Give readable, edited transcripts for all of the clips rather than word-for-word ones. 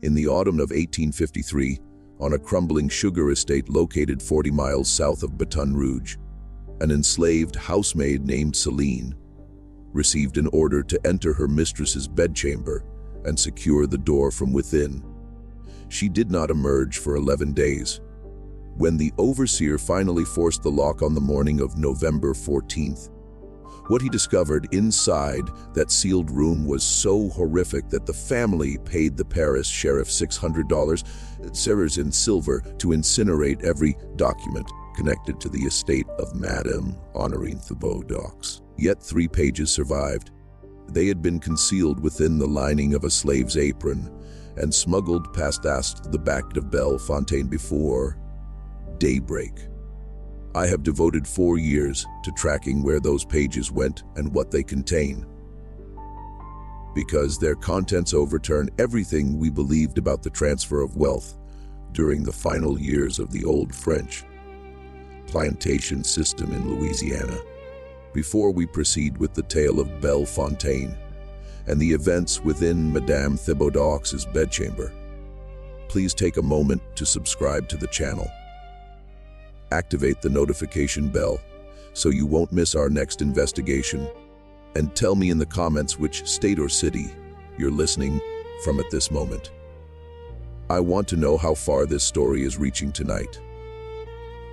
In the autumn of 1853, on a crumbling sugar estate located 40 miles south of Baton Rouge, an enslaved housemaid named Seline received an order to enter her mistress's bedchamber and secure the door from within. She did not emerge for 11 days. When the overseer finally forced the lock on the morning of November 14th, what he discovered inside that sealed room was so horrific that the family paid the Paris sheriff $600 in silver to incinerate every document connected to the estate of Madame Honorine Thibaudaux. Yet 3 pages survived. They had been concealed within the lining of a slave's apron and smuggled past the back of Bellefontaine before daybreak. I have devoted 4 years to tracking where those pages went and what they contain, because their contents overturn everything we believed about the transfer of wealth during the final years of the old French plantation system in Louisiana. Before we proceed with the tale of Bellefontaine and the events within Madame Thibaudaux's bedchamber, please take a moment to subscribe to the channel. Activate the notification bell so you won't miss our next investigation, and tell me in the comments which state or city you're listening from at this moment. I want to know how far this story is reaching tonight.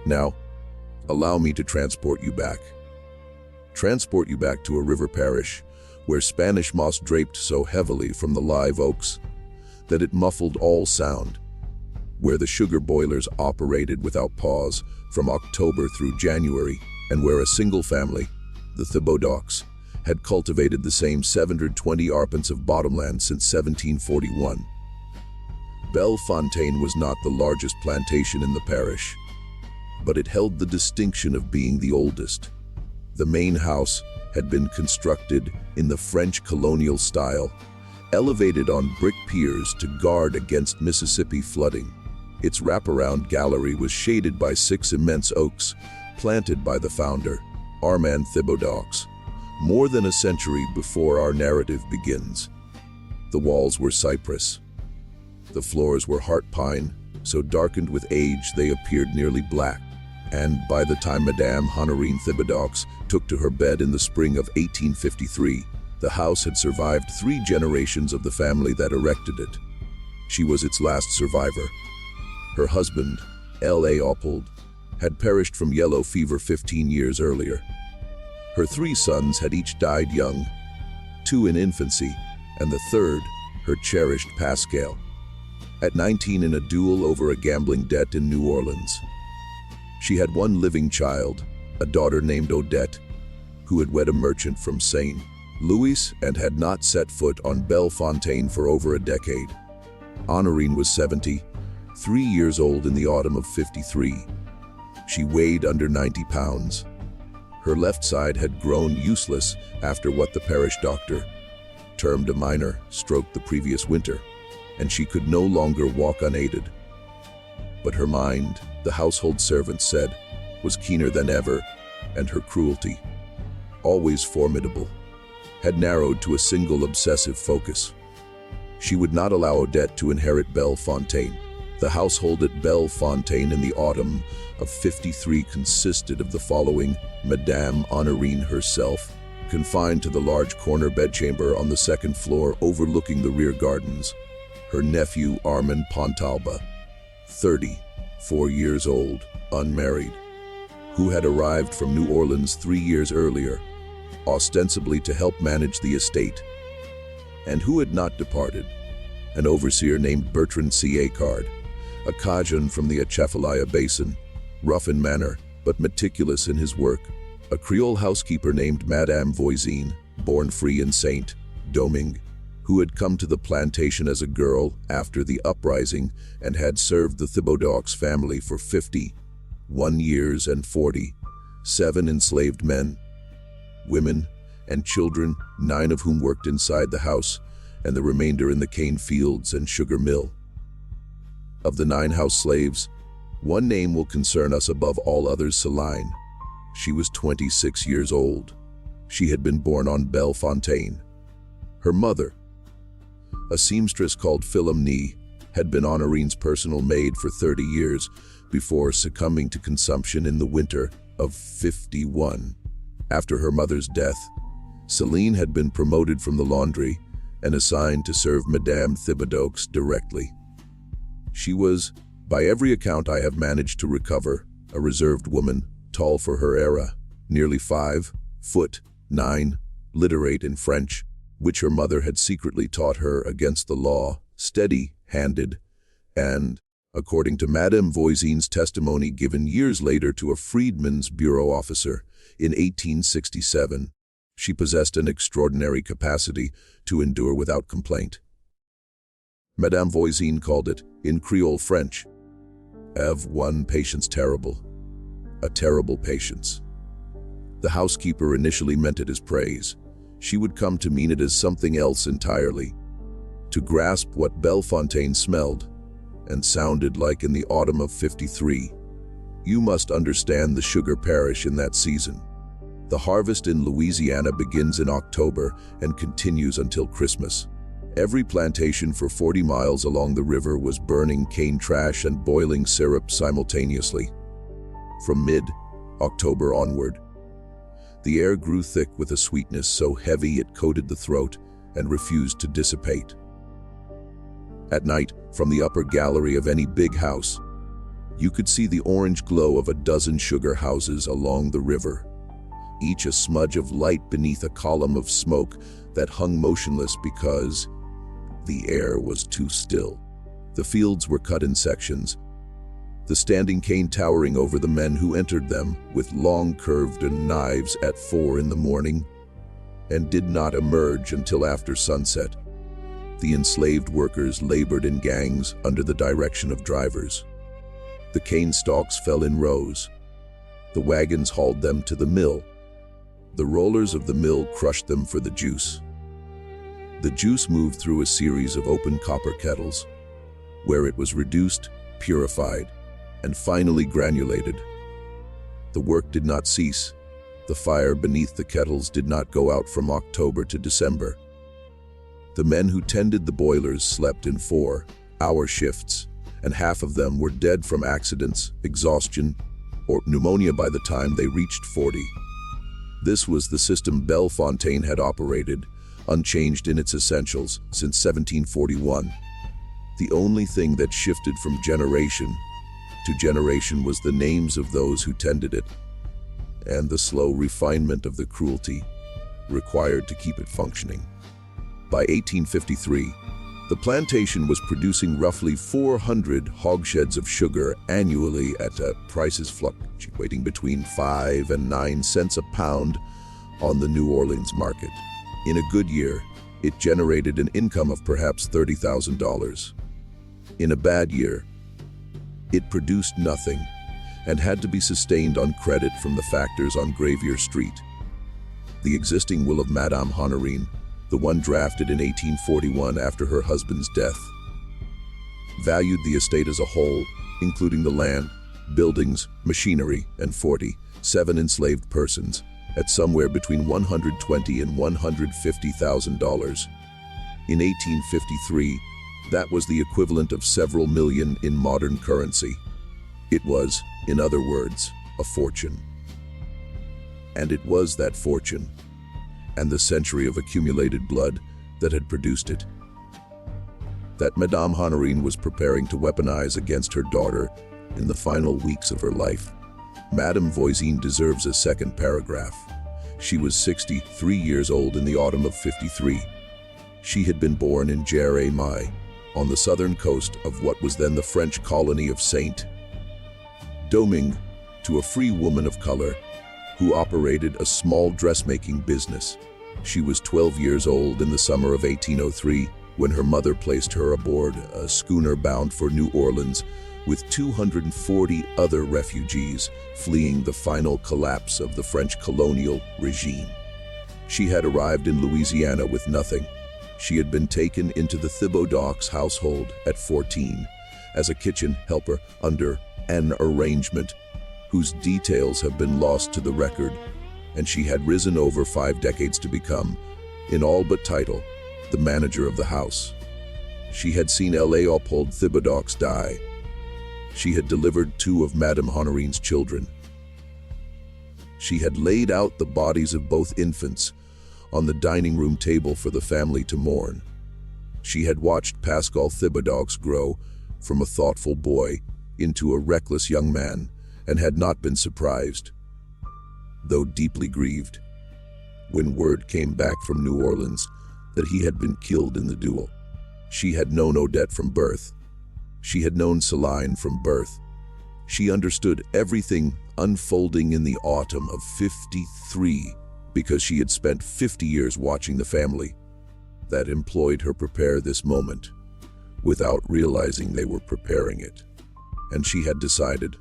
Now, allow me to transport you back to a river parish where Spanish moss draped so heavily from the live oaks that it muffled all sound, where the sugar boilers operated without pause from October through January, and where a single family, the Thibaudaux, had cultivated the same 720 arpents of bottomland since 1741. Bellefontaine was not the largest plantation in the parish, but it held the distinction of being the oldest. The main house had been constructed in the French colonial style, elevated on brick piers to guard against Mississippi flooding. Its wraparound gallery was shaded by 6 immense oaks planted by the founder, Armand Thibaudaux, more than a century before our narrative begins. The walls were cypress. The floors were heart pine, so darkened with age they appeared nearly black. And by the time Madame Honorine Thibaudaux took to her bed in the spring of 1853, the house had survived 3 generations of the family that erected it. She was its last survivor. Her husband, L.A. Oppold, had perished from yellow fever 15 years earlier. Her 3 sons had each died young, 2 in infancy, and the 3rd, her cherished Pascal, at 19 in a duel over a gambling debt in New Orleans. She had 1 living child, a daughter named Odette, who had wed a merchant from St. Louis and had not set foot on Bellefontaine for over a decade. Honorine was 73 years old in the autumn of 53. She weighed under 90 pounds. Her left side had grown useless after what the parish doctor termed a minor stroke the previous winter, and she could no longer walk unaided. But her mind, the household servants said, was keener than ever, and her cruelty, always formidable, had narrowed to a single obsessive focus. She would not allow Odette to inherit Bellefontaine. The household at Bellefontaine in the autumn of 53 consisted of the following: Madame Honorine herself, confined to the large corner bedchamber on the 2nd floor overlooking the rear gardens; her nephew Armand Pontalba, 34 years old, unmarried, who had arrived from New Orleans 3 years earlier, ostensibly to help manage the estate, and who had not departed; an overseer named Bertrand Cacard, a Cajun from the Atchafalaya Basin, rough in manner but meticulous in his work; a Creole housekeeper named Madame Voisine, born free in Saint-Domingue, who had come to the plantation as a girl after the uprising and had served the Thibaudaux family for 51 years; and 47 enslaved men, women, and children, 9 of whom worked inside the house, and the remainder in the cane fields and sugar mill. Of the 9 house slaves, one name will concern us above all others: Seline. She was 26 years old. She had been born on Bellefontaine. Her mother, a seamstress called Philomene, had been Honorine's personal maid for 30 years before succumbing to consumption in the winter of 51. After her mother's death, Seline had been promoted from the laundry and assigned to serve Madame Thibodeaux directly. She was, by every account I have managed to recover, a reserved woman, tall for her era, nearly 5'9", literate in French, which her mother had secretly taught her against the law, steady-handed, and, according to Madame Voisin's testimony given years later to a freedmen's bureau officer in 1867, she possessed an extraordinary capacity to endure without complaint. Madame Voisin called it, in Creole French, one patience terrible, a terrible patience. The housekeeper initially meant it as praise. She would come to mean it as something else entirely, to grasp what Bellefontaine smelled and sounded like in the autumn of 53. You must understand the sugar parish in that season. The harvest in Louisiana begins in October and continues until Christmas. Every plantation for 40 miles along the river was burning cane trash and boiling syrup simultaneously. From mid-October onward, the air grew thick with a sweetness so heavy it coated the throat and refused to dissipate. At night, from the upper gallery of any big house, you could see the orange glow of a dozen sugar houses along the river, each a smudge of light beneath a column of smoke that hung motionless because the air was too still. The fields were cut in sections, the standing cane towering over the men who entered them with long curved knives at 4 in the morning and did not emerge until after sunset. The enslaved workers labored in gangs under the direction of drivers. The cane stalks fell in rows. The wagons hauled them to the mill. The rollers of the mill crushed them for the juice. The juice moved through a series of open copper kettles, where it was reduced, purified, and finally granulated. The work did not cease. The fire beneath the kettles did not go out from October to December. The men who tended the boilers slept in 4-hour shifts, and half of them were dead from accidents, exhaustion, or pneumonia by the time they reached 40. This was the system Bellefontaine had operated, unchanged in its essentials, since 1741. The only thing that shifted from generation to generation was the names of those who tended it, and the slow refinement of the cruelty required to keep it functioning. By 1853, the plantation was producing roughly 400 hogsheads of sugar annually at prices fluctuating between 5 and 9 cents a pound on the New Orleans market. In a good year, it generated an income of perhaps $30,000. In a bad year, it produced nothing and had to be sustained on credit from the factors on Gravier Street. The existing will of Madame Honorine, the one drafted in 1841 after her husband's death, valued the estate as a whole, including the land, buildings, machinery, and 47 enslaved persons, at somewhere between $120,000 and $150,000. In 1853, that was the equivalent of several million in modern currency. It was, in other words, a fortune. And it was that fortune, and the century of accumulated blood that had produced it, that Madame Honorine was preparing to weaponize against her daughter in the final weeks of her life. Madame Voisin deserves a second paragraph. She was 63 years old in the autumn of 53. She had been born in Jérémie, on the southern coast of what was then the French colony of Saint-Domingue, to a free woman of color who operated a small dressmaking business. She was 12 years old in the summer of 1803 when her mother placed her aboard a schooner bound for New Orleans with 240 other refugees fleeing the final collapse of the French colonial regime. She had arrived in Louisiana with nothing. She had been taken into the Thibodeaux household at 14 as a kitchen helper under an arrangement whose details have been lost to the record, and she had risen over 5 decades to become, in all but title, the manager of the house. She had seen Léopold Thibodeaux die. She had delivered 2 of Madame Honorine's children. She had laid out the bodies of both infants on the dining room table for the family to mourn. She had watched Pascal Thibodeaux grow from a thoughtful boy into a reckless young man and had not been surprised, though deeply grieved, when word came back from New Orleans that he had been killed in the duel. She had known Odette from birth. She had known Seline from birth. She understood everything unfolding in the autumn of '53 because she had spent 50 years watching the family that employed her prepare this moment without realizing they were preparing it. And she had decided,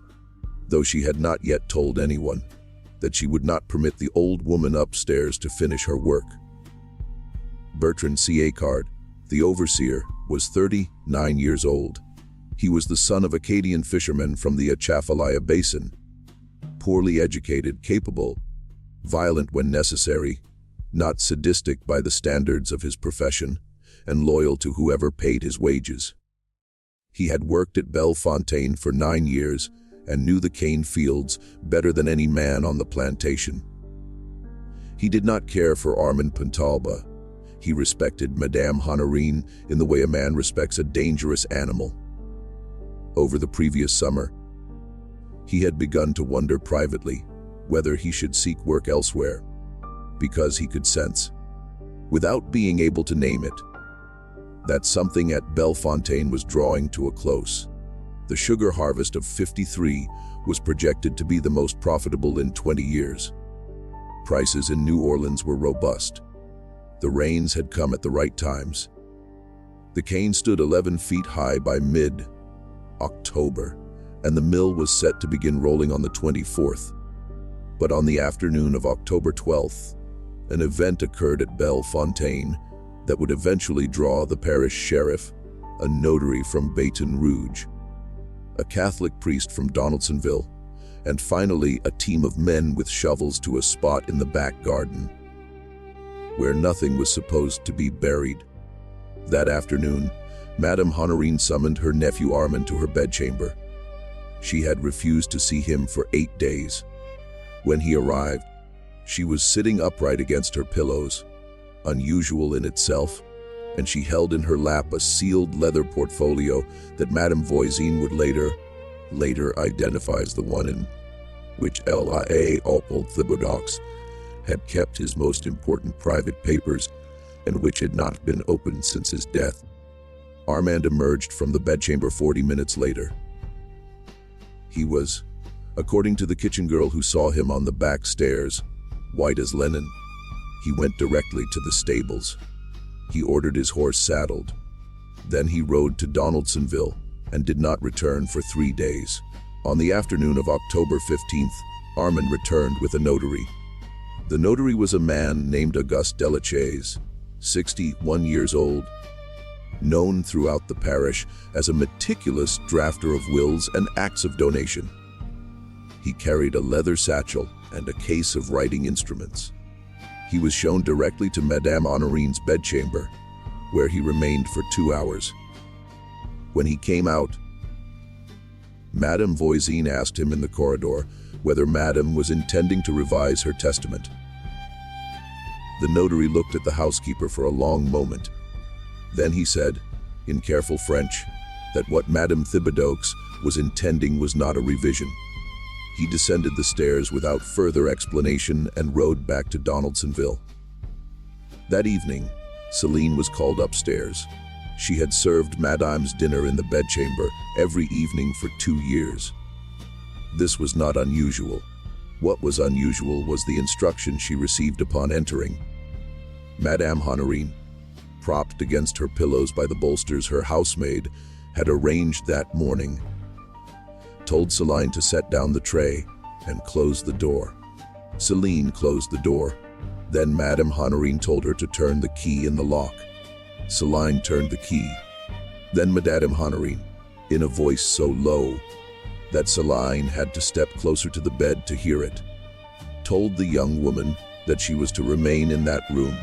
though she had not yet told anyone, that she would not permit the old woman upstairs to finish her work. Bertrand Siécard, the overseer, was 39 years old. He was the son of Acadian fishermen from the Atchafalaya Basin, poorly educated, capable, violent when necessary, not sadistic by the standards of his profession, and loyal to whoever paid his wages. He had worked at Bellefontaine for 9 years and knew the cane fields better than any man on the plantation. He did not care for Armand Pontalba. He respected Madame Honorine in the way a man respects a dangerous animal. Over the previous summer, he had begun to wonder privately whether he should seek work elsewhere, because he could sense, without being able to name it, that something at Bellefontaine was drawing to a close. The sugar harvest of '53 was projected to be the most profitable in 20 years. Prices in New Orleans were robust. The rains had come at the right times. The cane stood 11 feet high by mid-October, and the mill was set to begin rolling on the 24th. But on the afternoon of October 12th, an event occurred at Bellefontaine that would eventually draw the parish sheriff, a notary from Baton Rouge, a Catholic priest from Donaldsonville, and finally a team of men with shovels to a spot in the back garden, where nothing was supposed to be buried. That afternoon, Madame Honorine summoned her nephew Armand to her bedchamber. She had refused to see him for 8 days. When he arrived, she was sitting upright against her pillows, unusual in itself, and she held in her lap a sealed leather portfolio that Madame Voisin would later identify as the one in which Léopold Thibodeaux had kept his most important private papers and which had not been opened since his death. Armand emerged from the bedchamber 40 minutes later. He was, according to the kitchen girl who saw him on the back stairs, white as linen. He went directly to the stables. He ordered his horse saddled. Then he rode to Donaldsonville and did not return for 3 days. On the afternoon of October 15th, Armand returned with a notary. The notary was a man named Auguste Delachaise, 61 years old, known throughout the parish as a meticulous drafter of wills and acts of donation. He carried a leather satchel and a case of writing instruments. He was shown directly to Madame Honorine's bedchamber, where he remained for 2 hours. When he came out, Madame Voisin asked him in the corridor whether Madame was intending to revise her testament. The notary looked at the housekeeper for a long moment. Then he said, in careful French, that what Madame Thibodeaux was intending was not a revision. He descended the stairs without further explanation and rode back to Donaldsonville. That evening, Seline was called upstairs. She had served Madame's dinner in the bedchamber every evening for 2 years. This was not unusual. What was unusual was the instruction she received upon entering. Madame Honorine, propped against her pillows by the bolsters her housemaid had arranged that morning, told Seline to set down the tray and close the door. Seline closed the door. Then Madame Honorine told her to turn the key in the lock. Seline turned the key. Then Madame Honorine, in a voice so low that Seline had to step closer to the bed to hear it, told the young woman that she was to remain in that room.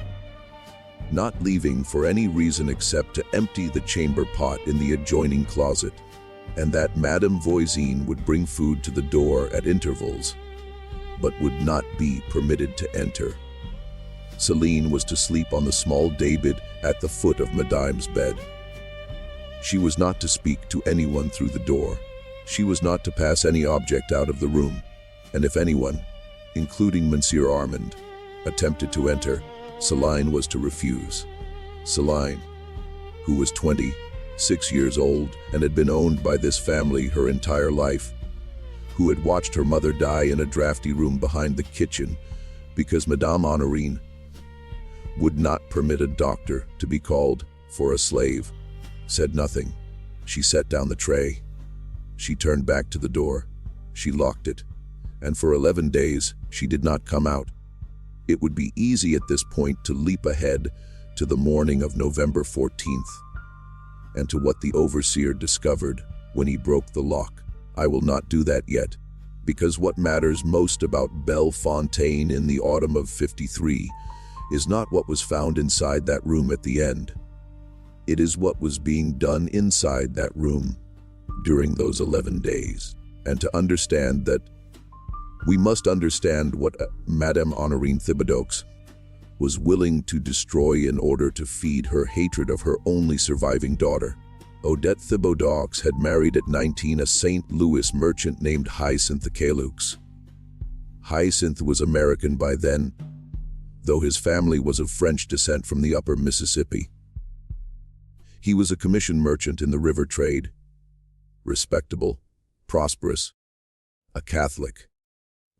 not leaving for any reason except to empty the chamber pot in the adjoining closet, and that Madame Voisin would bring food to the door at intervals, but would not be permitted to enter. Seline was to sleep on the small daybed at the foot of Madame's bed. She was not to speak to anyone through the door. She was not to pass any object out of the room, and if anyone, including Monsieur Armand, attempted to enter, Seline was to refuse. Seline, who was 26 years old and had been owned by this family her entire life, who had watched her mother die in a drafty room behind the kitchen because Madame Honorine would not permit a doctor to be called for a slave, said nothing. She set down the tray. She turned back to the door. She locked it, and for 11 days she did not come out. It would be easy at this point to leap ahead to the morning of November 14th, and to what the overseer discovered when he broke the lock. I will not do that yet, because what matters most about Bellefontaine in the autumn of '53 is not what was found inside that room at the end. It is what was being done inside that room during those 11 days. And to understand that, we must understand what Madame Honorine Thibodeaux was willing to destroy in order to feed her hatred of her only surviving daughter. Odette Thibodeaux had married at 19 a St. Louis merchant named Hyacinthe Cailloux. Hyacinthe was American by then, though his family was of French descent from the upper Mississippi. He was a commission merchant in the river trade, respectable, prosperous, a Catholic.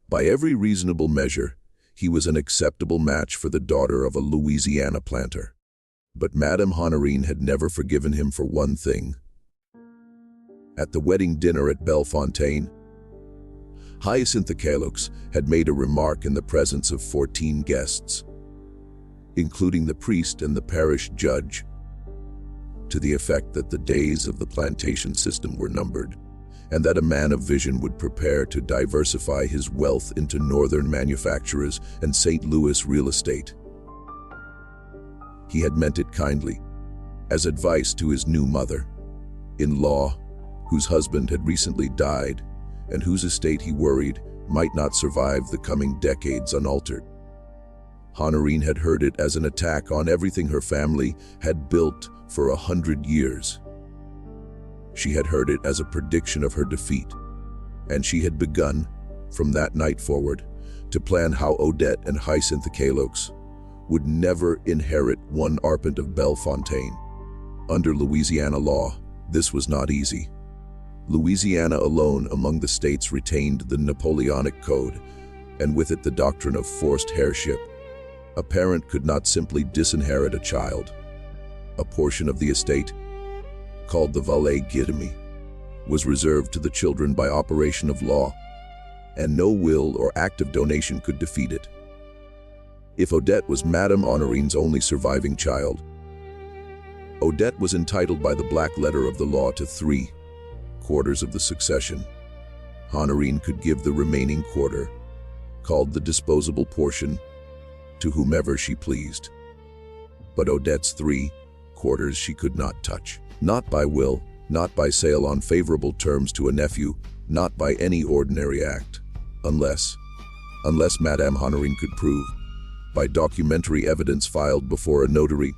By every reasonable measure, he was an acceptable match for the daughter of a Louisiana planter. But Madame Honorine had never forgiven him for one thing. At the wedding dinner at Bellefontaine, Hyacinthe Cailloux had made a remark in the presence of 14 guests, including the priest and the parish judge, to the effect that the days of the plantation system were numbered, and that a man of vision would prepare to diversify his wealth into northern manufacturers and St. Louis real estate. He had meant it kindly, as advice to his new mother-in-law, whose husband had recently died, and whose estate he worried might not survive the coming decades unaltered. Honorine had heard it as an attack on everything her family had built for 100 years. She had heard it as a prediction of her defeat, and she had begun, from that night forward, to plan how Odette and Hyacinthe Cailloux would never inherit one arpent of Bellefontaine. Under Louisiana law, this was not easy. Louisiana alone among the states retained the Napoleonic Code, and with it the doctrine of forced heirship. A parent could not simply disinherit a child. A portion of the estate, called the valet guidemi, was reserved to the children by operation of law, and no will or act of donation could defeat it. If Odette was Madame Honorine's only surviving child, Odette was entitled by the black letter of the law to 3/4 of the succession. Honorine could give the remaining quarter, called the disposable portion, to whomever she pleased. But Odette's 3/4 she could not touch. Not by will, not by sale on favorable terms to a nephew, not by any ordinary act, unless Madame Honorine could prove, by documentary evidence filed before a notary,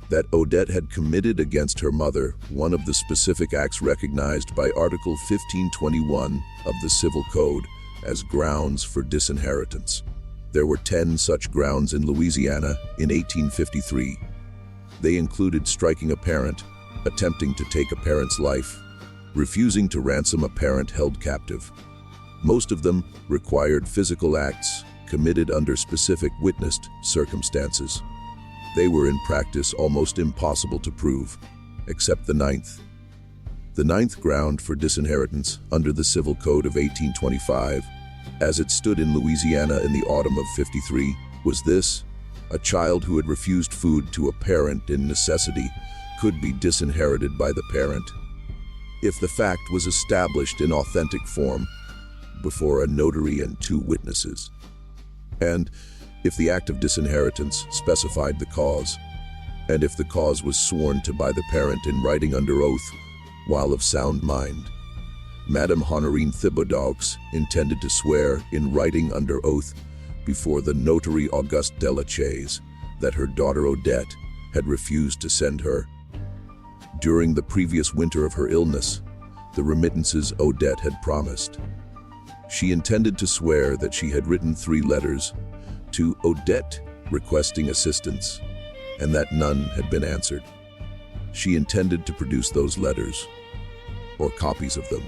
that Odette had committed against her mother one of the specific acts recognized by Article 1521 of the Civil Code as grounds for disinheritance. There were 10 such grounds in Louisiana in 1853. They included striking a parent, attempting to take a parent's life, refusing to ransom a parent held captive. Most of them required physical acts committed under specific witnessed circumstances. They were in practice almost impossible to prove, except the ninth. The ninth ground for disinheritance under the Civil Code of 1825, as it stood in Louisiana in the autumn of '53, was this: a child who had refused food to a parent in necessity could be disinherited by the parent, if the fact was established in authentic form before a notary and 2 witnesses, and if the act of disinheritance specified the cause, and if the cause was sworn to by the parent in writing under oath, while of sound mind. Madame Honorine Thibaudaux intended to swear in writing under oath before the notary Auguste Delachaise that her daughter Odette had refused to send her. During the previous winter of her illness, the remittances Odette had promised. She intended to swear that she had written 3 letters to Odette requesting assistance, and that none had been answered. She intended to produce those letters, or copies of them,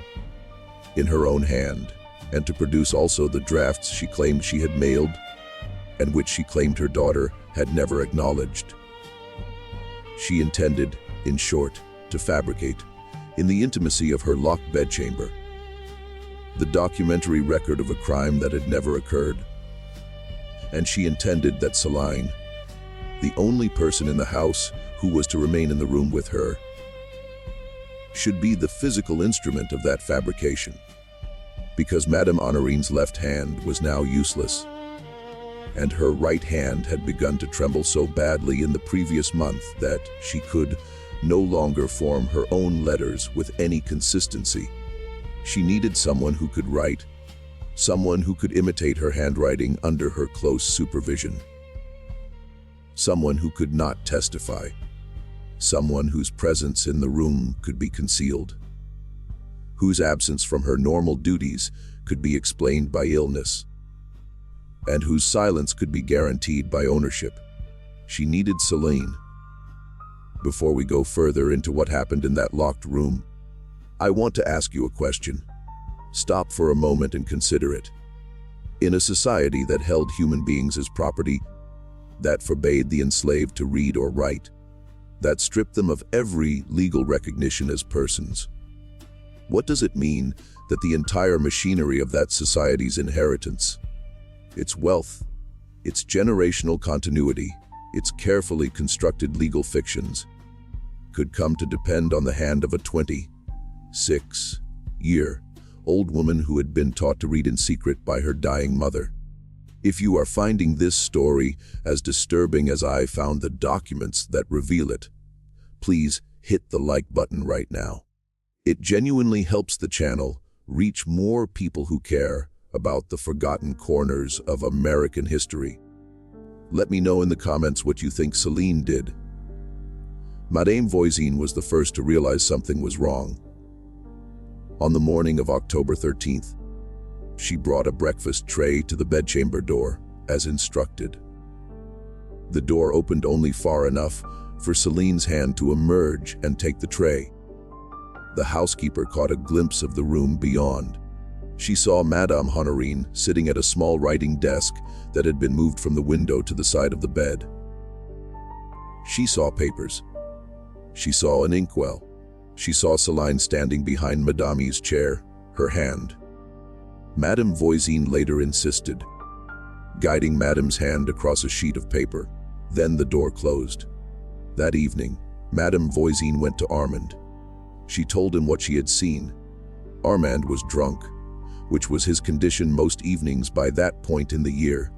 in her own hand, and to produce also the drafts she claimed she had mailed, and which she claimed her daughter had never acknowledged. She intended, in short, to fabricate, in the intimacy of her locked bedchamber, the documentary record of a crime that had never occurred. And she intended that Seline, the only person in the house who was to remain in the room with her, should be the physical instrument of that fabrication, because Madame Honorine's left hand was now useless, and her right hand had begun to tremble so badly in the previous month that she could no longer form her own letters with any consistency. She needed someone who could write, someone who could imitate her handwriting under her close supervision, someone who could not testify, someone whose presence in the room could be concealed, whose absence from her normal duties could be explained by illness, and whose silence could be guaranteed by ownership. She needed Seline. Before we go further into what happened in that locked room, I want to ask you a question. Stop for a moment and consider it. In a society that held human beings as property, that forbade the enslaved to read or write, that stripped them of every legal recognition as persons, what does it mean that the entire machinery of that society's inheritance, its wealth, its generational continuity, its carefully constructed legal fictions, could come to depend on the hand of a 26-year-old woman who had been taught to read in secret by her dying mother? If you are finding this story as disturbing as I found the documents that reveal it, please hit the like button right now. It genuinely helps the channel reach more people who care about the forgotten corners of American history. Let me know in the comments what you think Seline did. Madame Voisin was the first to realize something was wrong. On the morning of October 13th, she brought a breakfast tray to the bedchamber door, as instructed. The door opened only far enough for Seline's hand to emerge and take the tray. The housekeeper caught a glimpse of the room beyond. She saw Madame Honorine sitting at a small writing desk that had been moved from the window to the side of the bed. She saw papers. She saw an inkwell. She saw Seline standing behind Madame's chair, her hand. Madame Voisin later insisted, guiding Madame's hand across a sheet of paper. Then the door closed. That evening, Madame Voisin went to Armand. She told him what she had seen. Armand was drunk, which was his condition most evenings by that point in the year.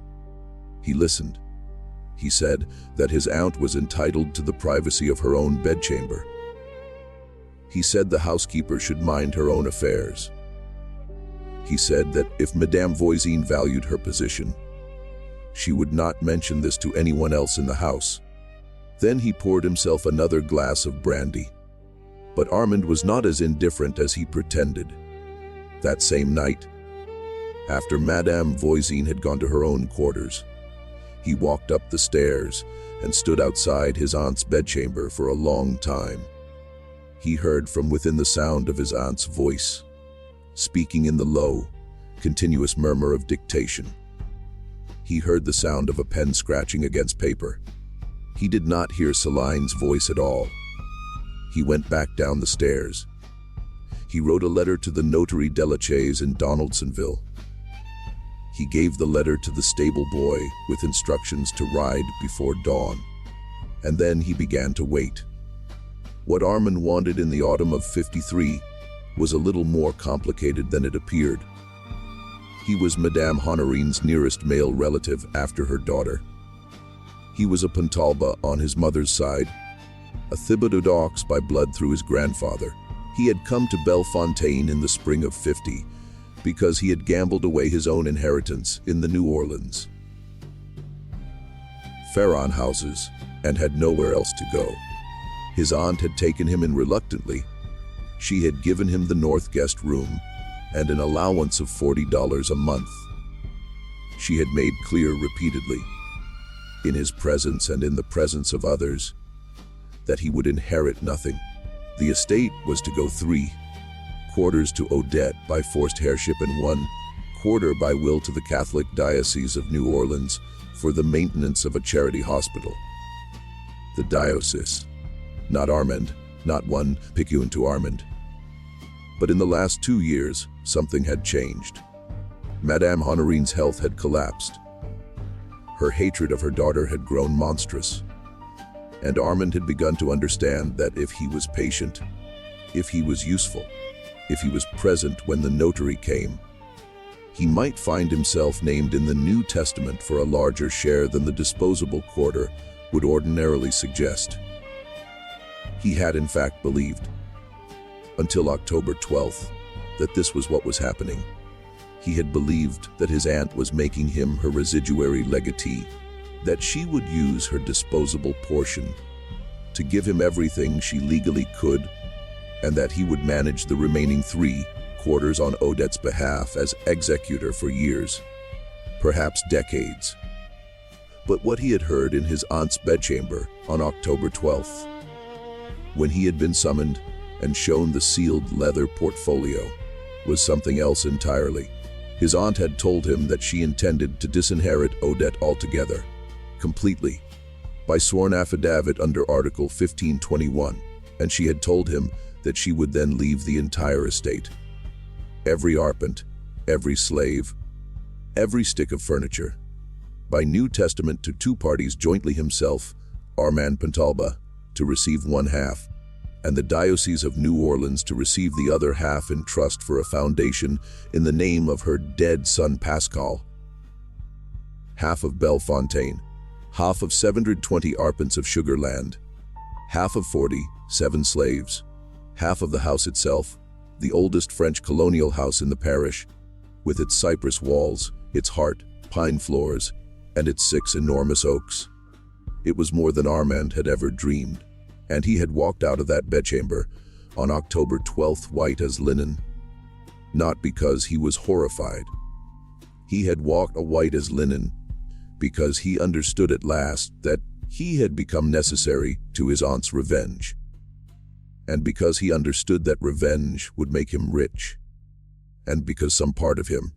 He listened. He said that his aunt was entitled to the privacy of her own bedchamber. He said the housekeeper should mind her own affairs. He said that if Madame Voisin valued her position, she would not mention this to anyone else in the house. Then he poured himself another glass of brandy. But Armand was not as indifferent as he pretended. That same night, after Madame Voisin had gone to her own quarters, he walked up the stairs and stood outside his aunt's bedchamber for a long time. He heard from within the sound of his aunt's voice, speaking in the low, continuous murmur of dictation. He heard the sound of a pen scratching against paper. He did not hear Seline's voice at all. He went back down the stairs. He wrote a letter to the notary Delachaise in Donaldsonville. He gave the letter to the stable boy with instructions to ride before dawn. And then he began to wait. What Armand wanted in the autumn of '53 was a little more complicated than it appeared. He was Madame Honorine's nearest male relative after her daughter. He was a Pontalba on his mother's side, a Thibodeaux by blood through his grandfather. He had come to Bellefontaine in the spring of '50 because he had gambled away his own inheritance in the New Orleans Pharaon houses and had nowhere else to go. His aunt had taken him in reluctantly. She had given him the north guest room and an allowance of $40 a month. She had made clear repeatedly, in his presence and in the presence of others, that he would inherit nothing. The estate was to go 3/4 to Odette by forced heirship and 1/4 by will to the Catholic Diocese of New Orleans for the maintenance of a charity hospital. The diocese, not Armand, not one picayune to Armand. But in the last 2 years, something had changed. Madame Honorine's health had collapsed. Her hatred of her daughter had grown monstrous. And Armand had begun to understand that if he was patient, if he was useful, if he was present when the notary came, he might find himself named in the New Testament for a larger share than the disposable quarter would ordinarily suggest. He had in fact believed, until October 12th, that this was what was happening. He had believed that his aunt was making him her residuary legatee, that she would use her disposable portion to give him everything she legally could, and that he would manage the remaining 3/4 on Odette's behalf as executor for years, perhaps decades. But what he had heard in his aunt's bedchamber on October 12th, when he had been summoned and shown the sealed leather portfolio, was something else entirely. His aunt had told him that she intended to disinherit Odette altogether, completely, by sworn affidavit under Article 1521, and she had told him that she would then leave the entire estate. Every arpent, every slave, every stick of furniture, by New Testament to 2 parties jointly, himself, Armand Pontalba, to receive 1/2, and the Diocese of New Orleans to receive the other half in trust for a foundation in the name of her dead son Pascal. Half of Bellefontaine, half of 720 arpents of sugar land, half of 47 slaves, half of the house itself, the oldest French colonial house in the parish, with its cypress walls, its heart pine floors, and its 6 enormous oaks. It was more than Armand had ever dreamed, and he had walked out of that bedchamber on October 12th white as linen, not because he was horrified. He had walked white as linen because he understood at last that he had become necessary to his aunt's revenge, and because he understood that revenge would make him rich, and because some part of him,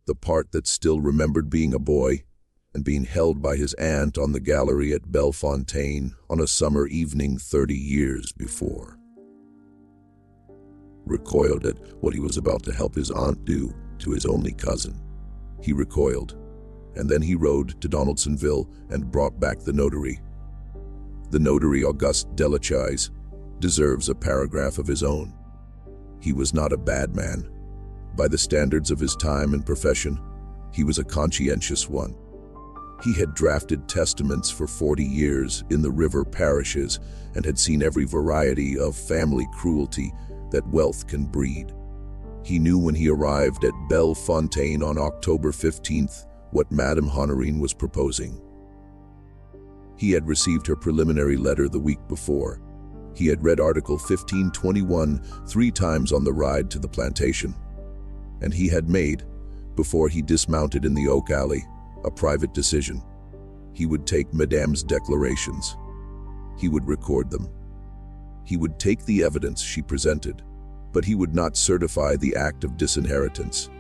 the part that still remembered being a boy and being held by his aunt on the gallery at Bellefontaine on a summer evening 30 years before, recoiled at what he was about to help his aunt do to his only cousin. He recoiled, and then he rode to Donaldsonville and brought back the notary. The notary, Auguste Delachais, deserves a paragraph of his own. He was not a bad man. By the standards of his time and profession, he was a conscientious one. He had drafted testaments for 40 years in the river parishes and had seen every variety of family cruelty that wealth can breed. He knew when he arrived at Bellefontaine on October 15th what Madame Honorine was proposing. He had received her preliminary letter the week before. He had read Article 1521 3 times on the ride to the plantation. And he had made, before he dismounted in the oak alley, a private decision. He would take Madame's declarations. He would record them. He would take the evidence she presented, but he would not certify the act of disinheritance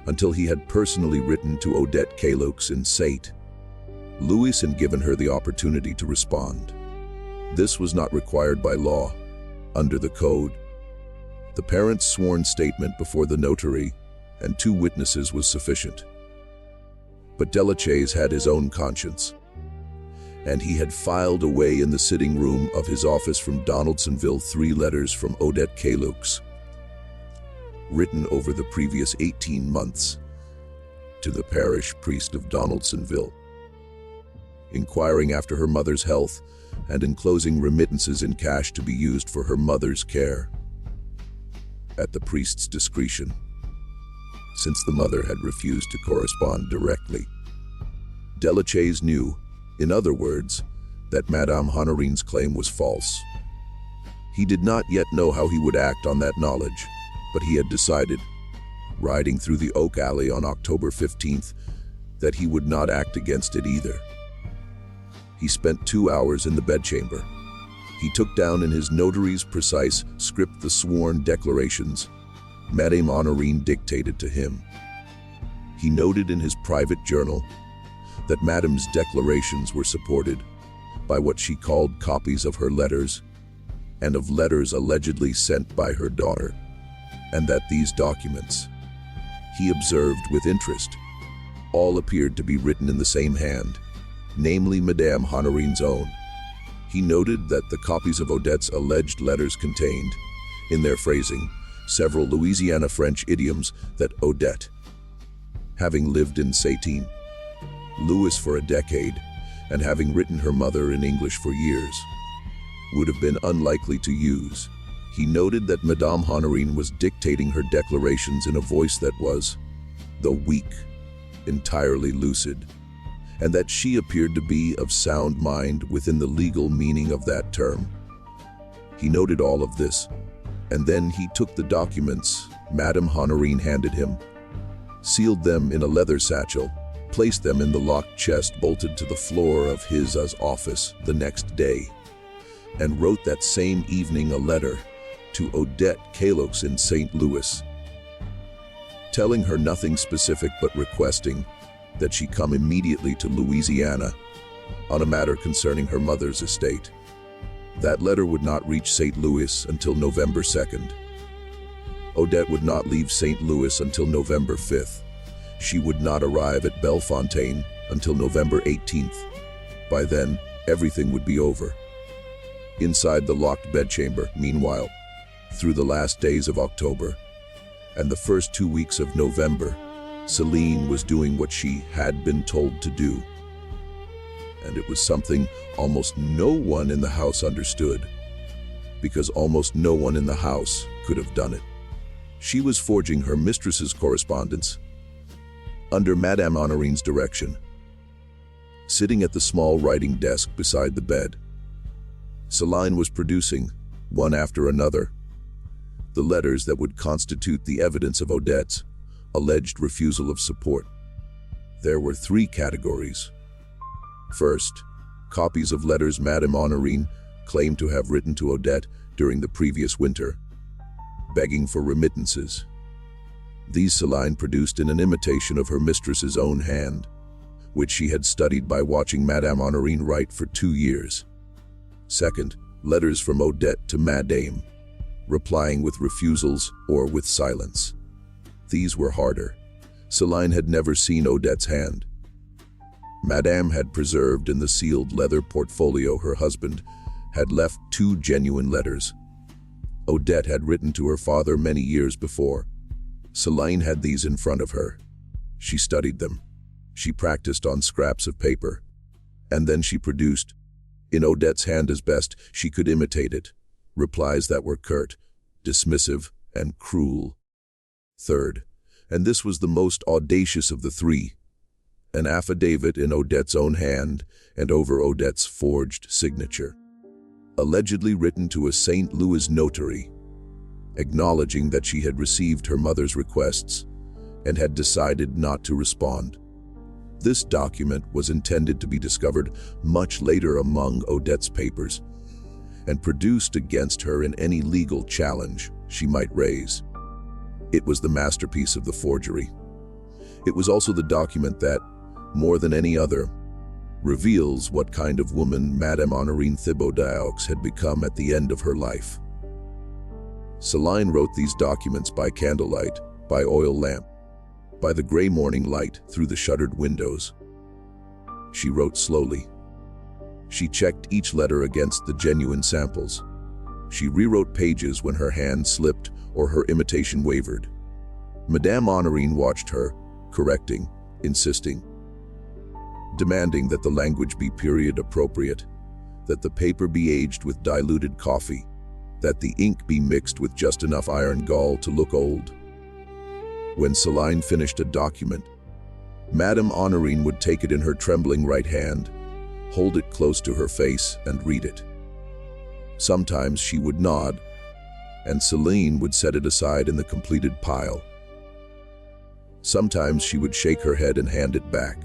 until he had personally written to Odette Cayleux in St. Louis and given her the opportunity to respond. This was not required by law. Under the code, the parent's sworn statement before the notary and 2 witnesses was sufficient. But Delachais had his own conscience, and he had filed away in the sitting room of his office from Donaldsonville 3 letters from Odette Cayleux, written over the previous 18 months to the parish priest of Donaldsonville. inquiring after her mother's health and enclosing remittances in cash to be used for her mother's care. At the priest's discretion, since the mother had refused to correspond directly. Delachaise knew, in other words, that Madame Honorine's claim was false. He did not yet know how he would act on that knowledge, but he had decided, riding through the oak alley on October 15th, that he would not act against it either. He spent 2 hours in the bedchamber. He took down in his notary's precise script the sworn declarations Madame Honorine dictated to him. He noted in his private journal that Madame's declarations were supported by what she called copies of her letters and of letters allegedly sent by her daughter, and that these documents, he observed with interest, all appeared to be written in the same hand, namely Madame Honorine's own. He noted that the copies of Odette's alleged letters contained, in their phrasing, several Louisiana French idioms that Odette, having lived in St. Louis for a decade and having written her mother in English for years, would have been unlikely to use. He noted that Madame Honorine was dictating her declarations in a voice that was, though weak, entirely lucid, and that she appeared to be of sound mind within the legal meaning of that term. He noted all of this, and then he took the documents Madame Honorine handed him, sealed them in a leather satchel, placed them in the locked chest bolted to the floor of his office the next day, and wrote that same evening a letter to Odette Calox in St. Louis, telling her nothing specific but requesting that she come immediately to Louisiana on a matter concerning her mother's estate. That letter would not reach St. Louis until November 2nd. Odette would not leave St. Louis until November 5th. She would not arrive at Bellefontaine until November 18th. By then, everything would be over. Inside the locked bedchamber, meanwhile, through the last days of October and the first 2 weeks of November, Seline was doing what she had been told to do. And it was something almost no one in the house understood, because almost no one in the house could have done it. She was forging her mistress's correspondence under Madame Honorine's direction. Sitting at the small writing desk beside the bed, Seline was producing, one after another, the letters that would constitute the evidence of Odette's alleged refusal of support. There were 3 categories. First, copies of letters Madame Honorine claimed to have written to Odette during the previous winter, begging for remittances. These Seline produced in an imitation of her mistress's own hand, which she had studied by watching Madame Honorine write for 2 years. Second, letters from Odette to Madame, replying with refusals or with silence. These were harder. Seline had never seen Odette's hand. Madame had preserved in the sealed leather portfolio her husband had left 2 genuine letters. Odette had written to her father many years before. Seline had these in front of her. She studied them. She practiced on scraps of paper. And then she produced, in Odette's hand as best she could imitate it, replies that were curt, dismissive, and cruel. Third, and this was the most audacious of the 3, an affidavit in Odette's own hand and over Odette's forged signature, allegedly written to a St. Louis notary, acknowledging that she had received her mother's requests and had decided not to respond. This document was intended to be discovered much later among Odette's papers and produced against her in any legal challenge she might raise. It was the masterpiece of the forgery. It was also the document that, more than any other, reveals what kind of woman Madame Honorine Thibaudeaux had become at the end of her life. Seline wrote these documents by candlelight, by oil lamp, by the gray morning light through the shuttered windows. She wrote slowly. She checked each letter against the genuine samples. She rewrote pages when her hand slipped or her imitation wavered. Madame Honorine watched her, correcting, insisting. demanding that the language be period appropriate, that the paper be aged with diluted coffee, that the ink be mixed with just enough iron gall to look old. When Seline finished a document, Madame Honorine would take it in her trembling right hand, hold it close to her face, and read it. Sometimes she would nod, and Seline would set it aside in the completed pile. Sometimes she would shake her head and hand it back,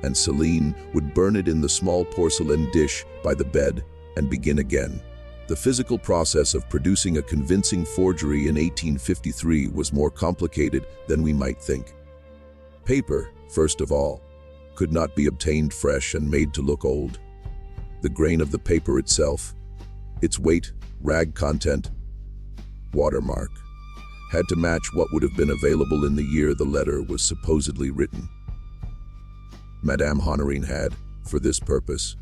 and Seline would burn it in the small porcelain dish by the bed and begin again. The physical process of producing a convincing forgery in 1853 was more complicated than we might think. Paper, first of all, could not be obtained fresh and made to look old. The grain of the paper itself, its weight, rag content, watermark, had to match what would have been available in the year the letter was supposedly written. Madame Honorine had, for this purpose,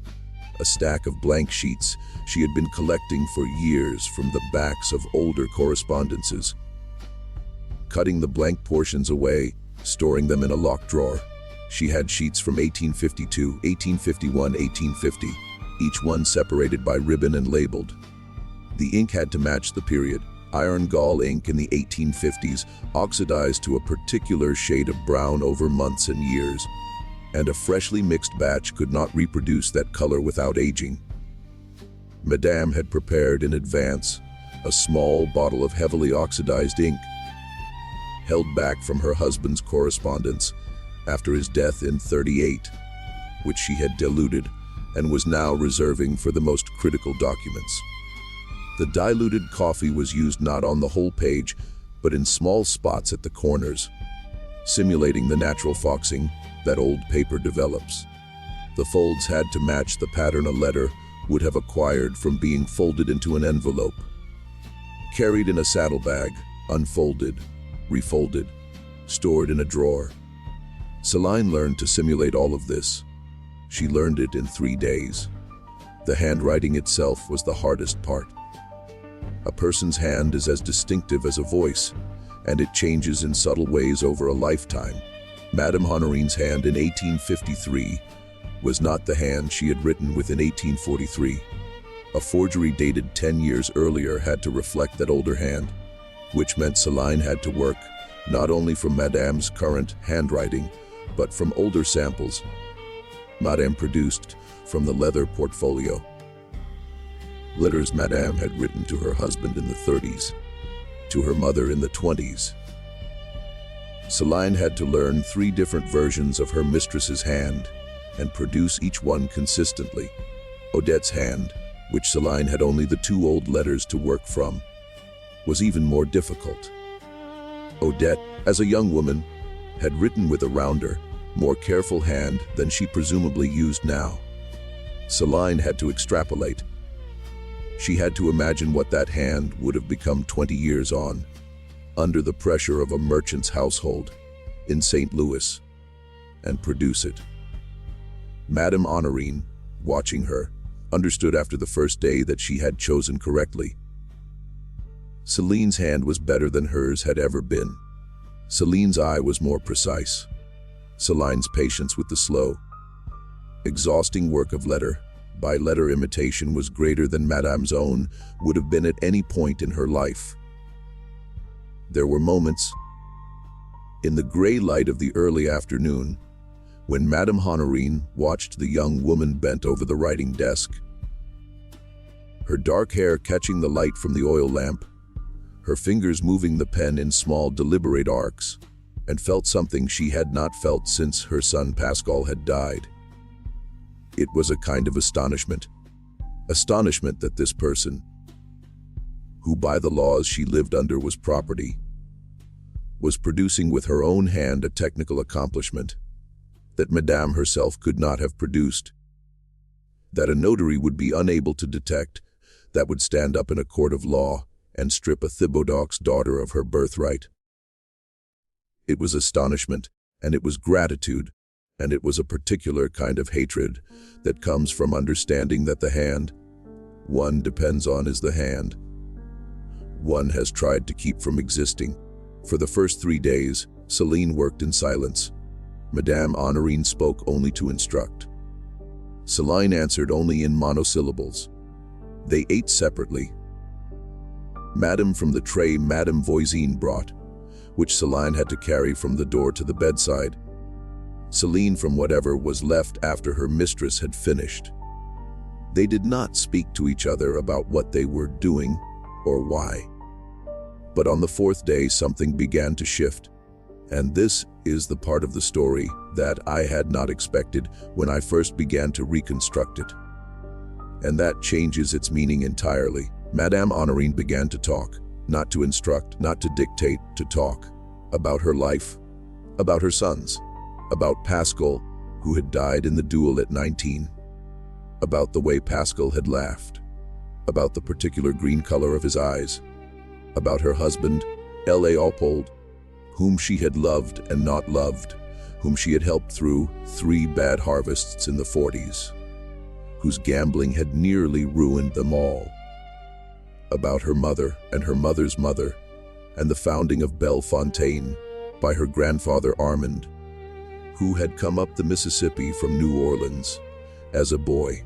a stack of blank sheets she had been collecting for years from the backs of older correspondences. Cutting the blank portions away, storing them in a locked drawer, she had sheets from 1852, 1851, 1850, each one separated by ribbon and labeled. The ink had to match the period. Iron gall ink in the 1850s oxidized to a particular shade of brown over months and years, and a freshly mixed batch could not reproduce that color without aging. Madame had prepared in advance a small bottle of heavily oxidized ink, held back from her husband's correspondence after his death in '38, which she had diluted and was now reserving for the most critical documents. The diluted coffee was used not on the whole page, but in small spots at the corners, simulating the natural foxing that old paper develops. The folds had to match the pattern a letter would have acquired from being folded into an envelope, carried in a saddlebag, unfolded, refolded, stored in a drawer. Seline learned to simulate all of this. She learned it in 3 days. The handwriting itself was the hardest part. A person's hand is as distinctive as a voice, and it changes in subtle ways over a lifetime. Madame Honorine's hand in 1853 was not the hand she had written with in 1843. A forgery dated 10 years earlier had to reflect that older hand, which meant Seline had to work not only from Madame's current handwriting, but from older samples Madame produced from the leather portfolio. Letters Madame had written to her husband in the 30s, to her mother in the 20s. Seline had to learn 3 different versions of her mistress's hand and produce each one consistently. Odette's hand, which Seline had only the 2 old letters to work from, was even more difficult. Odette, as a young woman, had written with a rounder, more careful hand than she presumably used now. Seline had to extrapolate. She had to imagine what that hand would have become 20 years on, under the pressure of a merchant's household in St. Louis, and produce it. Madame Honorine, watching her, understood after the first day that she had chosen correctly. Celine's hand was better than hers had ever been. Celine's eye was more precise. Seline's patience with the slow, exhausting work of letter by letter imitation was greater than Madame's own would have been at any point in her life. There were moments, in the gray light of the early afternoon, when Madame Honorine watched the young woman bent over the writing desk, her dark hair catching the light from the oil lamp, her fingers moving the pen in small deliberate arcs, and felt something she had not felt since her son Pascal had died. It was a kind of astonishment that this person, who by the laws she lived under was property, was producing with her own hand a technical accomplishment that Madame herself could not have produced, that a notary would be unable to detect, that would stand up in a court of law and strip a Thibaudeau's daughter of her birthright. It was astonishment, and it was gratitude, and it was a particular kind of hatred that comes from understanding that the hand one depends on is the hand one has tried to keep from existing. For the first 3 days, Seline worked in silence. Madame Honorine spoke only to instruct. Seline answered only in monosyllables. They ate separately. Madame from the tray Madame Voisin brought, which Seline had to carry from the door to the bedside. Seline from whatever was left after her mistress had finished. They did not speak to each other about what they were doing or why. But on the fourth day something began to shift, and this is the part of the story that I had not expected when I first began to reconstruct it. And that changes its meaning entirely. Madame Honorine began to talk, not to instruct, not to dictate, to talk about her life, about her sons, about Pascal, who had died in the duel at 19, about the way Pascal had laughed, about the particular green color of his eyes, about her husband, Leopold, whom she had loved and not loved, whom she had helped through 3 bad harvests in the 40s, whose gambling had nearly ruined them all, about her mother and her mother's mother, and the founding of Bellefontaine by her grandfather Armand, who had come up the Mississippi from New Orleans as a boy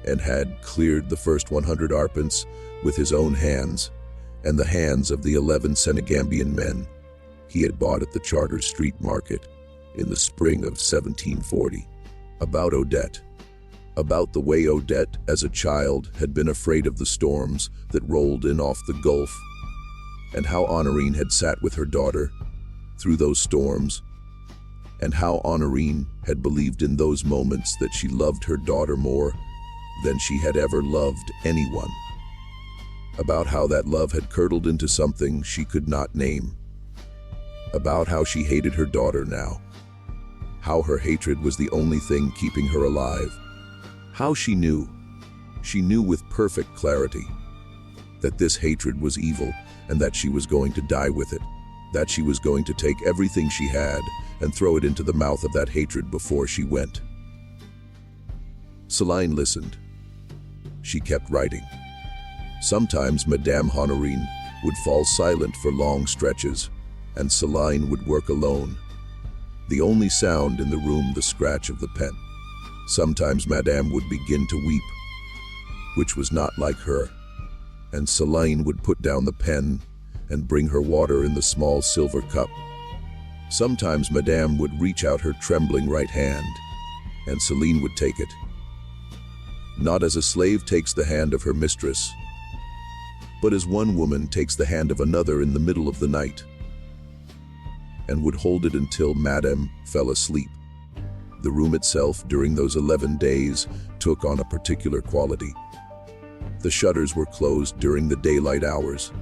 and had cleared the first 100 arpents with his own hands and the hands of the 11 Senegambian men he had bought at the Charter Street Market in the spring of 1740. About Odette. About the way Odette, as a child, had been afraid of the storms that rolled in off the Gulf, and how Honorine had sat with her daughter through those storms, and how Honorine had believed in those moments that she loved her daughter more than she had ever loved anyone. About how that love had curdled into something she could not name. About how she hated her daughter now. How her hatred was the only thing keeping her alive. How she knew with perfect clarity, that this hatred was evil and that she was going to die with it, that she was going to take everything she had and throw it into the mouth of that hatred before she went. Seline listened. She kept writing. Sometimes Madame Honorine would fall silent for long stretches, and Seline would work alone. The only sound in the room the scratch of the pen. Sometimes Madame would begin to weep, which was not like her, and Seline would put down the pen and bring her water in the small silver cup. Sometimes Madame would reach out her trembling right hand, and Seline would take it. Not as a slave takes the hand of her mistress, but as one woman takes the hand of another in the middle of the night, and would hold it until Madame fell asleep. The room itself during those 11 days took on a particular quality. The shutters were closed during the daylight hours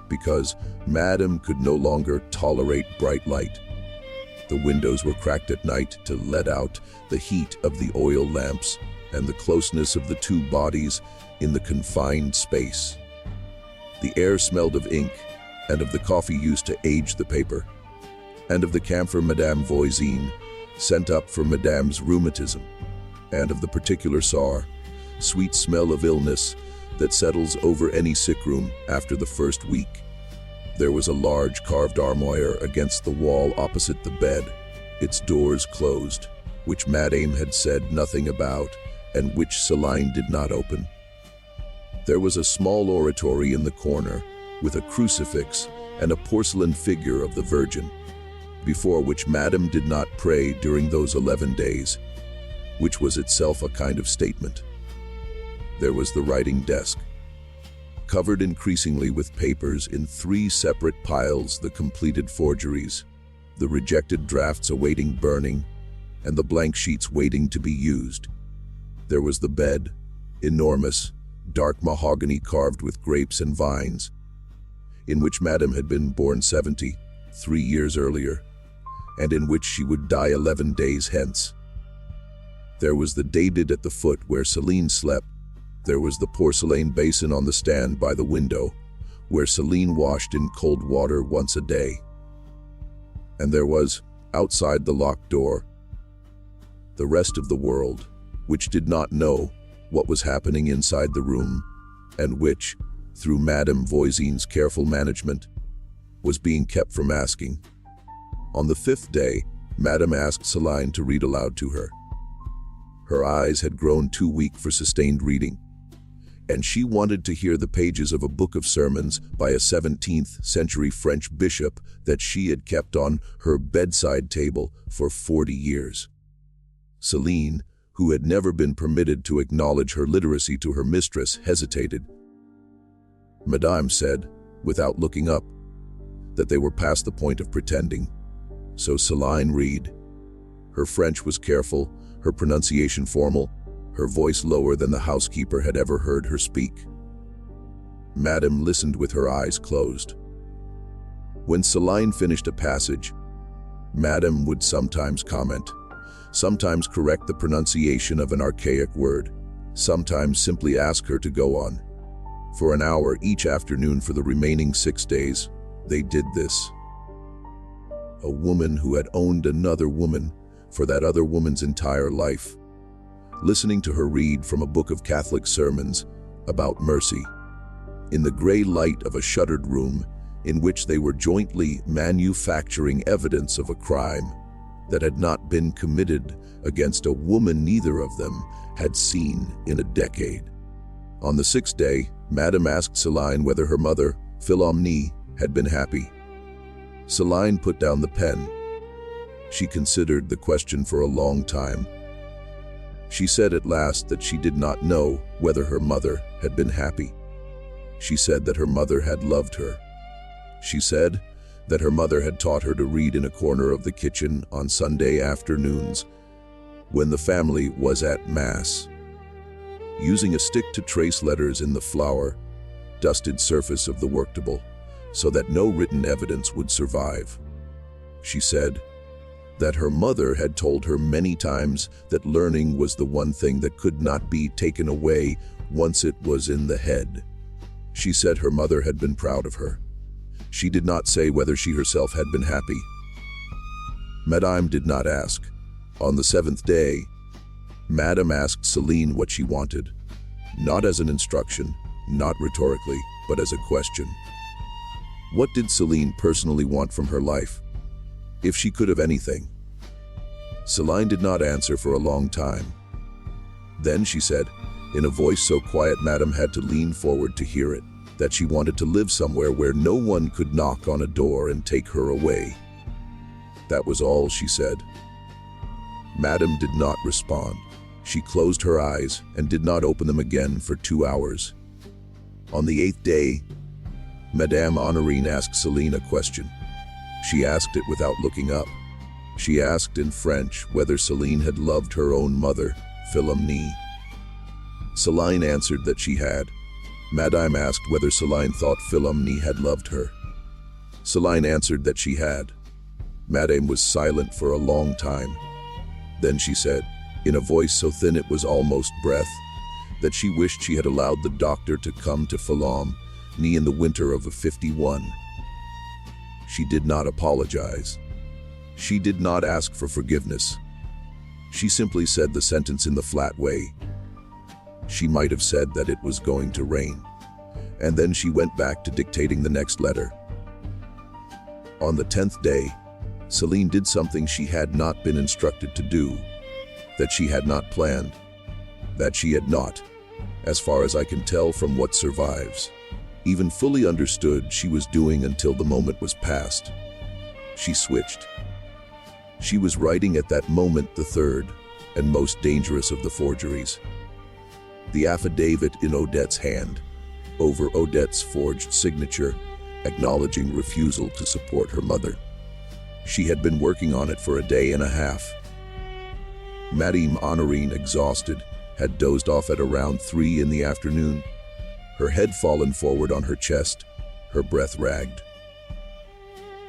because Madame could no longer tolerate bright light. The windows were cracked at night to let out the heat of the oil lamps and the closeness of the 2 bodies in the confined space. The air smelled of ink and of the coffee used to age the paper, and of the camphor Madame Voisin sent up for Madame's rheumatism, and of the particular sour, sweet smell of illness that settles over any sick room after the first week. There was a large carved armoire against the wall opposite the bed, its doors closed, which Madame had said nothing about, and which Seline did not open. There was a small oratory in the corner with a crucifix and a porcelain figure of the Virgin, before which Madame did not pray during those 11 days, which was itself a kind of statement. There was the writing desk, covered increasingly with papers in 3 separate piles, the completed forgeries, the rejected drafts awaiting burning, and the blank sheets waiting to be used. There was the bed, enormous, dark mahogany carved with grapes and vines, in which Madame had been born 73 years earlier, and in which she would die 11 days hence. There was the daybed at the foot where Seline slept. There was the porcelain basin on the stand by the window, where Seline washed in cold water once a day. And there was, outside the locked door, the rest of the world, which did not know what was happening inside the room, and which, through Madame Voisin's careful management, was being kept from asking. On the 5th day, Madame asked Seline to read aloud to her. Her eyes had grown too weak for sustained reading, and she wanted to hear the pages of a book of sermons by a 17th-century French bishop that she had kept on her bedside table for 40 years. Seline, who had never been permitted to acknowledge her literacy to her mistress, hesitated. Madame said, without looking up, that they were past the point of pretending. So Seline read. Her French was careful, her pronunciation formal, her voice lower than the housekeeper had ever heard her speak. Madame listened with her eyes closed. When Seline finished a passage, Madame would sometimes comment, sometimes correct the pronunciation of an archaic word, sometimes simply ask her to go on. For an hour each afternoon for the remaining 6 days, they did this. A woman who had owned another woman for that other woman's entire life, listening to her read from a book of Catholic sermons about mercy, in the gray light of a shuttered room in which they were jointly manufacturing evidence of a crime that had not been committed against a woman neither of them had seen in a decade. On the 6th day, Madame asked Seline whether her mother, Philomene, had been happy. Seline put down the pen. She considered the question for a long time. She said at last that she did not know whether her mother had been happy. She said that her mother had loved her. She said that her mother had taught her to read in a corner of the kitchen on Sunday afternoons when the family was at Mass, using a stick to trace letters in the flour, dusted surface of the worktable so that no written evidence would survive. She said that her mother had told her many times that learning was the one thing that could not be taken away once it was in the head. She said her mother had been proud of her. She did not say whether she herself had been happy. Madame did not ask. On the 7th day, Madame asked Seline what she wanted, not as an instruction, not rhetorically, but as a question. What did Seline personally want from her life, if she could have anything? Seline did not answer for a long time. Then she said, in a voice so quiet Madame had to lean forward to hear it, that she wanted to live somewhere where no one could knock on a door and take her away. That was all she said. Madame did not respond. She closed her eyes and did not open them again for 2 hours. On the 8th day, Madame Honorine asked Seline a question. She asked it without looking up. She asked in French whether Seline had loved her own mother, Philomene. Seline answered that she had. Madame asked whether Seline thought Philomene had loved her. Seline answered that she had. Madame was silent for a long time. Then she said, in a voice so thin it was almost breath, that she wished she had allowed the doctor to come to Philomene in the winter of '51. She did not apologize. She did not ask for forgiveness. She simply said the sentence in the flat way. She might have said that it was going to rain, and then she went back to dictating the next letter. On the 10th day, Seline did something she had not been instructed to do, that she had not planned, that she had not, as far as I can tell from what survives, even fully understood she was doing until the moment was past. She switched. She was writing at that moment the third and most dangerous of the forgeries. The affidavit in Odette's hand, over Odette's forged signature, acknowledging refusal to support her mother. She had been working on it for a day and a half. Madame Honorine, exhausted, had dozed off at around 3 in the afternoon, her head fallen forward on her chest, her breath ragged.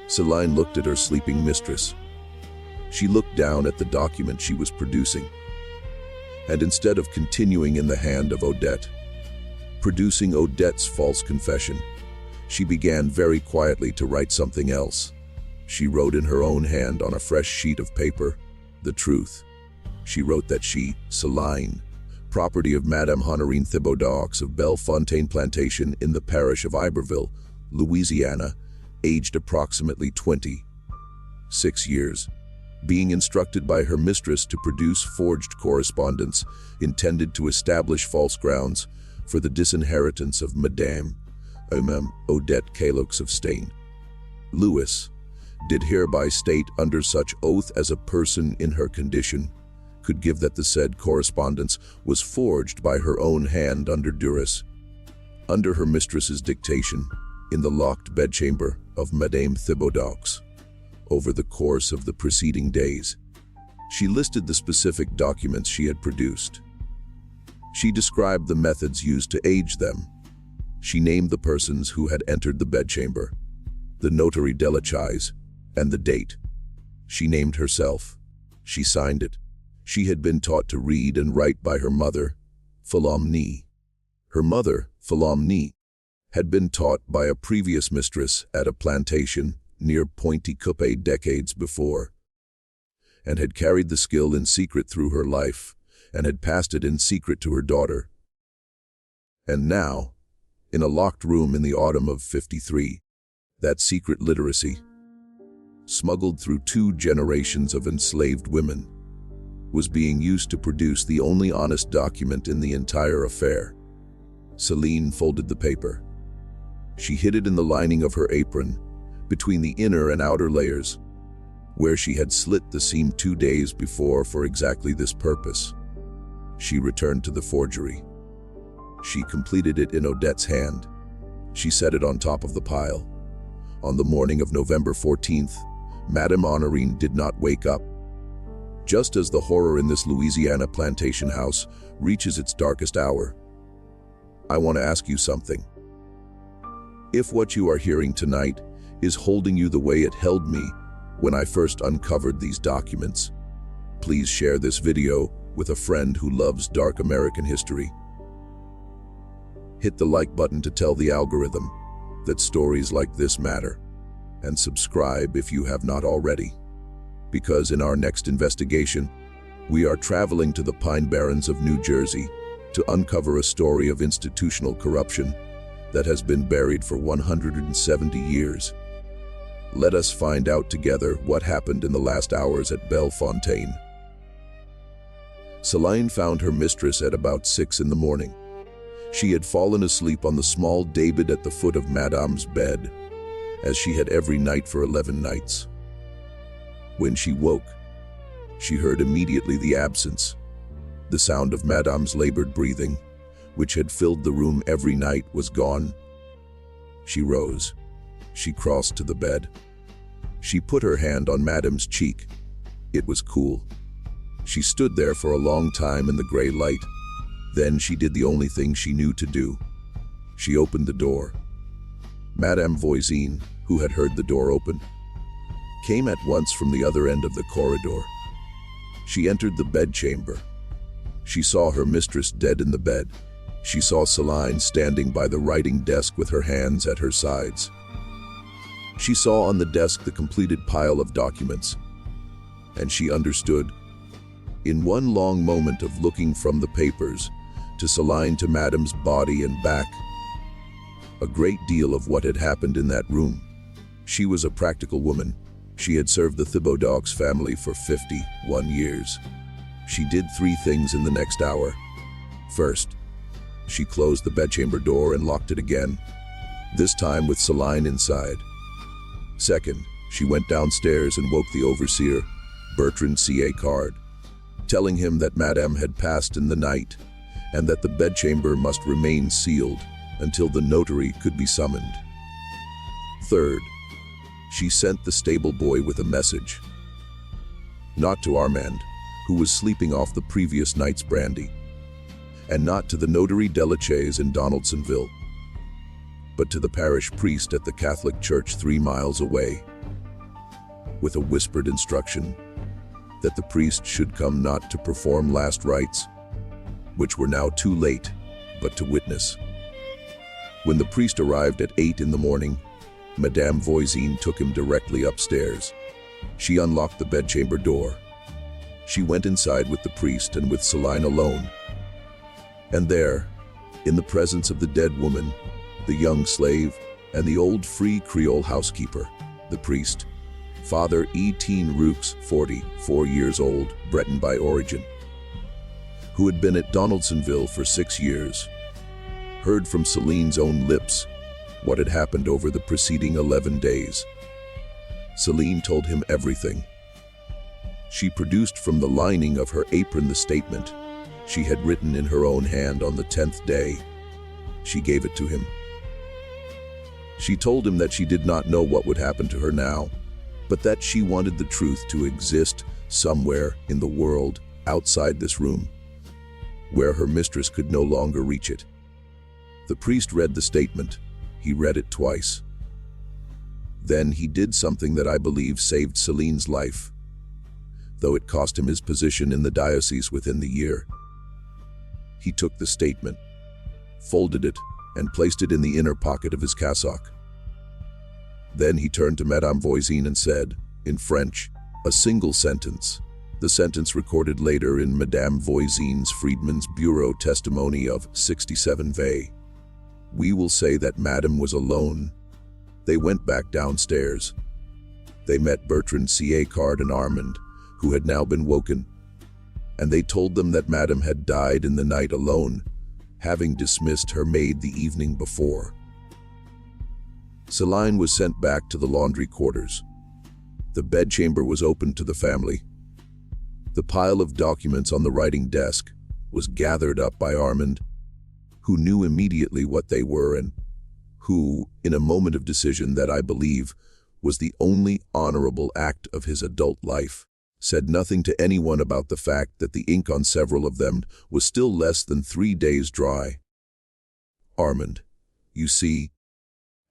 Seline looked at her sleeping mistress. She looked down at the document she was producing, and instead of continuing in the hand of Odette, producing Odette's false confession, she began very quietly to write something else. She wrote in her own hand on a fresh sheet of paper, the truth. She wrote that she, Seline, property of Madame Honorine Thibaudeaux of Bellefontaine Plantation in the parish of Iberville, Louisiana, aged approximately 26 years, being instructed by her mistress to produce forged correspondence intended to establish false grounds for the disinheritance of Madame Odette Cailloux of Stain. Louis did hereby state under such oath as a person in her condition could give that the said correspondence was forged by her own hand under duress, under her mistress's dictation, in the locked bedchamber of Madame Thibaudaux. Over the course of the preceding days, she listed the specific documents she had produced. She described the methods used to age them. She named the persons who had entered the bedchamber, the notary Delachais, and the date. She named herself. She signed it. She had been taught to read and write by her mother, Philomene. Her mother, Philomene, had been taught by a previous mistress at a plantation near Pointe-Coupé decades before, and had carried the skill in secret through her life, and had passed it in secret to her daughter. And now, in a locked room in the autumn of '53, that secret literacy, smuggled through 2 generations of enslaved women, was being used to produce the only honest document in the entire affair. Seline folded the paper. She hid it in the lining of her apron, between the inner and outer layers, where she had slit the seam 2 days before for exactly this purpose. She returned to the forgery. She completed it in Odette's hand. She set it on top of the pile. On the morning of November 14th, Madame Honorine did not wake up. Just as the horror in this Louisiana plantation house reaches its darkest hour, I want to ask you something. If what you are hearing tonight is holding you the way it held me when I first uncovered these documents, please share this video with a friend who loves dark American history. Hit the like button to tell the algorithm that stories like this matter, and subscribe if you have not already. Because in our next investigation, we are traveling to the Pine Barrens of New Jersey to uncover a story of institutional corruption that has been buried for 170 years. Let us find out together what happened in the last hours at Bellefontaine. Seline found her mistress at about 6 in the morning. She had fallen asleep on the small daybed at the foot of Madame's bed, as she had every night for 11 nights. When she woke, she heard immediately the absence. The sound of Madame's labored breathing, which had filled the room every night, was gone. She rose. She crossed to the bed. She put her hand on Madame's cheek. It was cool. She stood there for a long time in the gray light. Then she did the only thing she knew to do. She opened the door. Madame Voisin, who had heard the door open, came at once from the other end of the corridor. She entered the bedchamber. She saw her mistress dead in the bed. She saw Seline standing by the writing desk with her hands at her sides. She saw on the desk the completed pile of documents, and she understood. In one long moment of looking from the papers to Seline to Madame's body and back, a great deal of what had happened in that room. She was a practical woman. She had served the Thibaudaux family for 51 years. She did 3 things in the next hour. First, she closed the bedchamber door and locked it again, this time with Seline inside. Second, she went downstairs and woke the overseer, Bertrand C.A. Card, telling him that Madame had passed in the night and that the bedchamber must remain sealed until the notary could be summoned. Third, she sent the stable boy with a message. Not to Armand, who was sleeping off the previous night's brandy, and not to the notary Delachais in Donaldsonville, but to the parish priest at the Catholic church 3 miles away, with a whispered instruction that the priest should come not to perform last rites, which were now too late, but to witness. When the priest arrived at 8 in the morning, Madame Voisin took him directly upstairs. She unlocked the bedchamber door. She went inside with the priest and with Seline alone. And there, in the presence of the dead woman, the young slave, and the old free Creole housekeeper, the priest Father Etienne Roux, 44 years old, Breton by origin, who had been at Donaldsonville for 6 years, heard from Celine's own lips what had happened over the preceding 11 days. Seline told him everything. She produced from the lining of her apron the statement she had written in her own hand on the 10th day. She gave it to him. She told him that she did not know what would happen to her now, but that she wanted the truth to exist somewhere in the world outside this room, where her mistress could no longer reach it. The priest read the statement. He read it twice. Then he did something that I believe saved Celine's life, though it cost him his position in the diocese within the year. He took the statement, folded it, and placed it in the inner pocket of his cassock. Then he turned to Madame Voisin and said, in French, a single sentence, the sentence recorded later in Madame Voisin's Freedman's Bureau testimony of 67 Ve. We will say that Madame was alone. They went back downstairs. They met Bertrand Siécard and Armand, who had now been woken, and they told them that Madame had died in the night alone, having dismissed her maid the evening before. Seline was sent back to the laundry quarters. The bedchamber was opened to the family. The pile of documents on the writing desk was gathered up by Armand, who knew immediately what they were and who, in a moment of decision that I believe was the only honorable act of his adult life, said nothing to anyone about the fact that the ink on several of them was still less than 3 days dry. Armand, you see,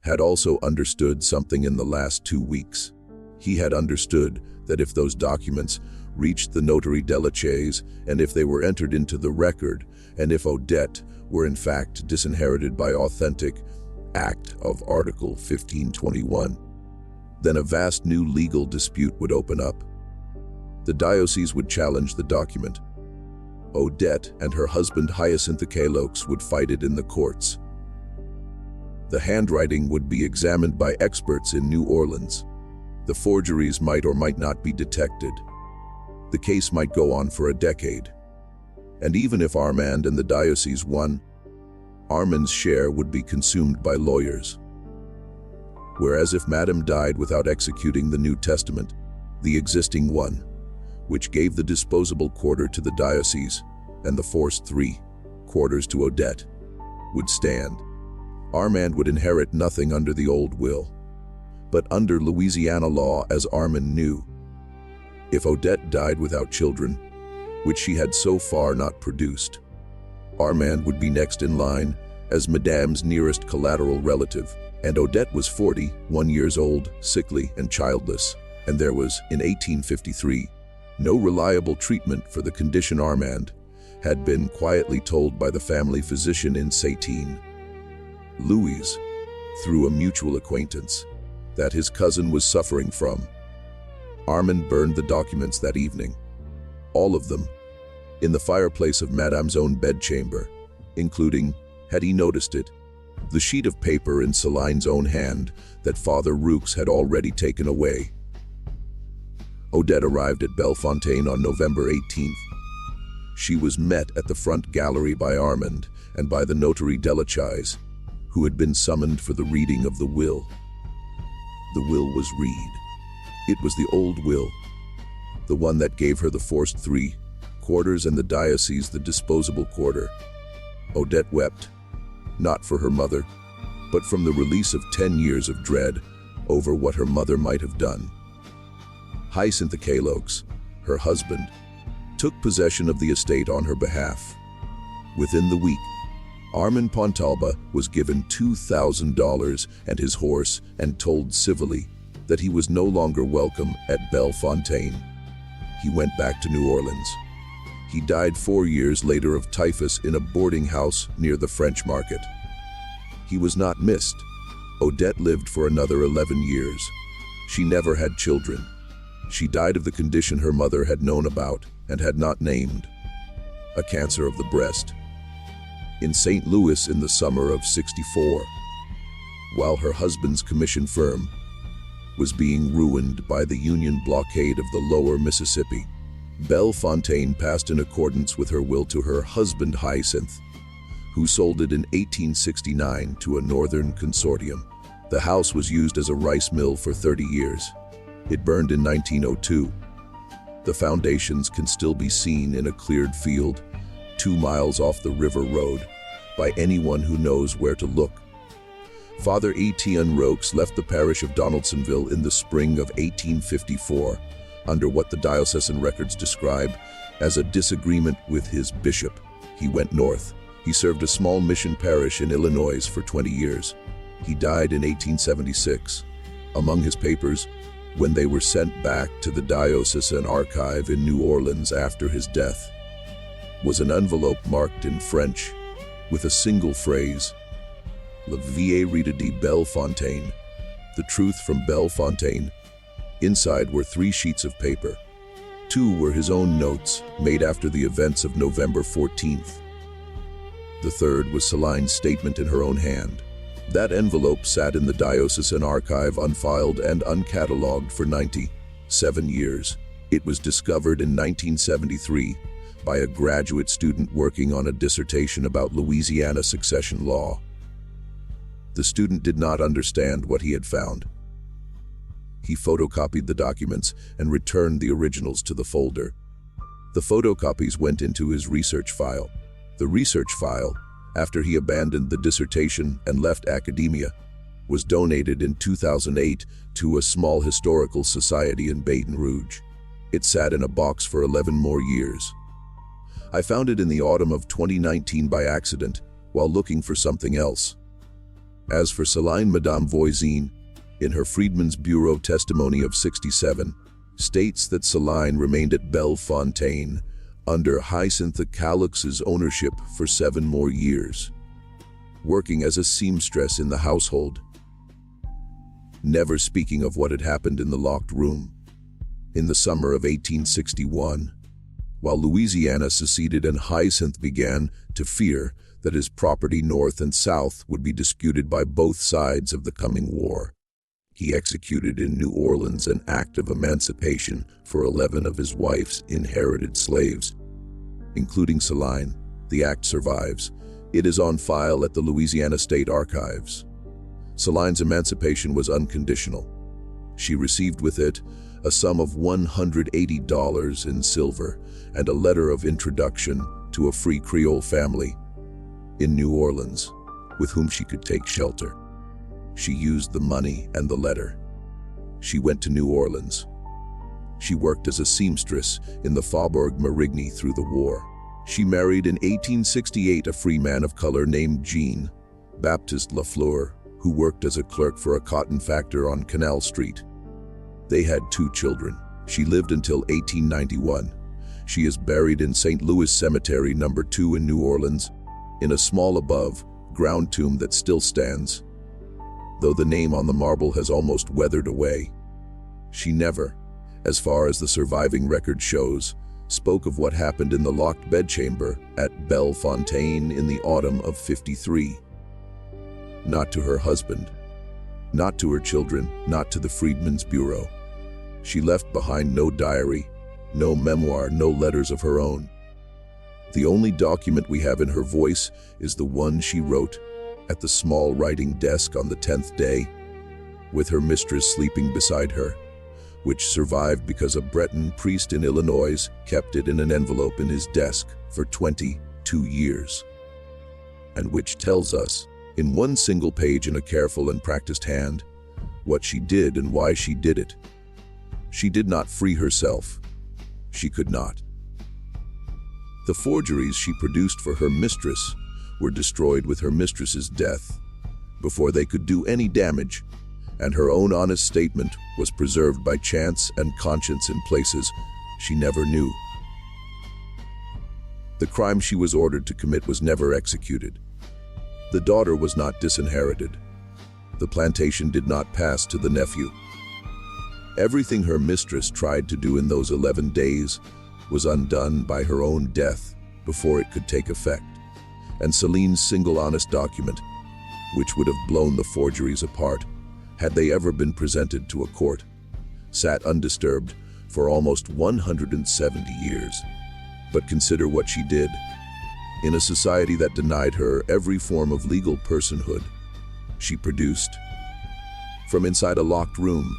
had also understood something in the last 2 weeks. He had understood that if those documents reached the notary Delachaise, and if they were entered into the record, and if Odette were in fact disinherited by authentic act of Article 1521, then a vast new legal dispute would open up. The diocese would challenge the document. Odette and her husband Hyacinthe Calox would fight it in the courts. The handwriting would be examined by experts in New Orleans. The forgeries might or might not be detected. The case might go on for a decade. And even if Armand and the diocese won, Armand's share would be consumed by lawyers. Whereas if Madame died without executing the New Testament, the existing one, which gave the disposable quarter to the diocese and the forced 3 quarters to Odette, would stand. Armand would inherit nothing under the old will, but under Louisiana law, as Armand knew, if Odette died without children, which she had so far not produced, Armand would be next in line as Madame's nearest collateral relative, and Odette was 41 years old, sickly and childless, and there was, in 1853, no reliable treatment for the condition. Armand had been quietly told by the family physician in Seline, Louis, through a mutual acquaintance, that his cousin was suffering from. Armand burned the documents that evening, all of them, in the fireplace of Madame's own bedchamber, including, had he noticed it, the sheet of paper in Celine's own hand that Father Roux had already taken away. Odette arrived at Bellefontaine on November 18th. She was met at the front gallery by Armand and by the notary Delachaise, who had been summoned for the reading of the will. The will was read. It was the old will, the one that gave her the forced 3 quarters and the diocese the disposable quarter. Odette wept, not for her mother, but from the release of 10 years of dread over what her mother might have done. Hyacinthe Calox, her husband, took possession of the estate on her behalf. Within the week, Armand Pontalba was given $2,000 and his horse and told civilly that he was no longer welcome at Bellefontaine. He went back to New Orleans. He died 4 years later of typhus in a boarding house near the French Market. He was not missed. Odette lived for another 11 years. She never had children. She died of the condition her mother had known about and had not named, a cancer of the breast, in St. Louis in the summer of '64, while her husband's commission firm, was being ruined by the Union blockade of the lower Mississippi. Bellefontaine passed in accordance with her will to her husband Hyacinth, who sold it in 1869 to a northern consortium. The house was used as a rice mill for 30 years. It burned in 1902. The foundations can still be seen in a cleared field 2 miles off the river road by anyone who knows where to look. Father Etienne Roques left the parish of Donaldsonville in the spring of 1854 under what the diocesan records describe as a disagreement with his bishop. He went north. He served a small mission parish in Illinois for 20 years. He died in 1876. Among his papers, when they were sent back to the diocesan archive in New Orleans after his death, was an envelope marked in French with a single phrase, La vérité de Bellefontaine, the truth from Bellefontaine. Inside were 3 sheets of paper. 2 were his own notes, made after the events of November 14th. The third was Seline's statement in her own hand. That envelope sat in the diocesan archive unfiled and uncatalogued for 97 years. It was discovered in 1973 by a graduate student working on a dissertation about Louisiana succession law. The student did not understand what he had found. He photocopied the documents and returned the originals to the folder. The photocopies went into his research file. The research file, after he abandoned the dissertation and left academia, was donated in 2008 to a small historical society in Baton Rouge. It sat in a box for 11 more years. I found it in the autumn of 2019 by accident while looking for something else. As for Seline, Madame Voisin, in her Freedmen's Bureau testimony of 67, states that Seline remained at Bellefontaine under Hyacinth Calux's ownership for 7 more years, working as a seamstress in the household, never speaking of what had happened in the locked room. In the summer of 1861, while Louisiana seceded and Hyacinth began to fear that his property north and south would be disputed by both sides of the coming war, he executed in New Orleans an act of emancipation for 11 of his wife's inherited slaves, including Seline. The act survives. It is on file at the Louisiana State Archives. Seline's emancipation was unconditional. She received with it a sum of $180 in silver and a letter of introduction to a free Creole family in New Orleans with whom she could take shelter. She used the money and the letter. She went to New Orleans. She worked as a seamstress in the Faubourg Marigny through the war. She married in 1868 a free man of color named Jean Baptiste Lafleur, who worked as a clerk for a cotton factor on Canal Street. They had 2 children. She lived until 1891. She is buried in St. Louis Cemetery No. 2 in New Orleans, in a small above-ground tomb that still stands, though the name on the marble has almost weathered away. She never, as far as the surviving record shows, spoke of what happened in the locked bedchamber at Bellefontaine in the autumn of '53. Not to her husband, not to her children, not to the Freedmen's Bureau. She left behind no diary, no memoir, no letters of her own. The only document we have in her voice is the one she wrote at the small writing desk on the 10th day, with her mistress sleeping beside her, which survived because a Breton priest in Illinois kept it in an envelope in his desk for 22 years, and which tells us, in one single page in a careful and practiced hand, what she did and why she did it. She did not free herself. She could not. The forgeries she produced for her mistress were destroyed with her mistress's death before they could do any damage, and her own honest statement was preserved by chance and conscience in places she never knew. The crime she was ordered to commit was never executed. The daughter was not disinherited. The plantation did not pass to the nephew. Everything her mistress tried to do in those 11 days was undone by her own death before it could take effect, and Seline's single honest document, which would have blown the forgeries apart, had they ever been presented to a court, sat undisturbed for almost 170 years. But consider what she did. In a society that denied her every form of legal personhood, she produced, from inside a locked room,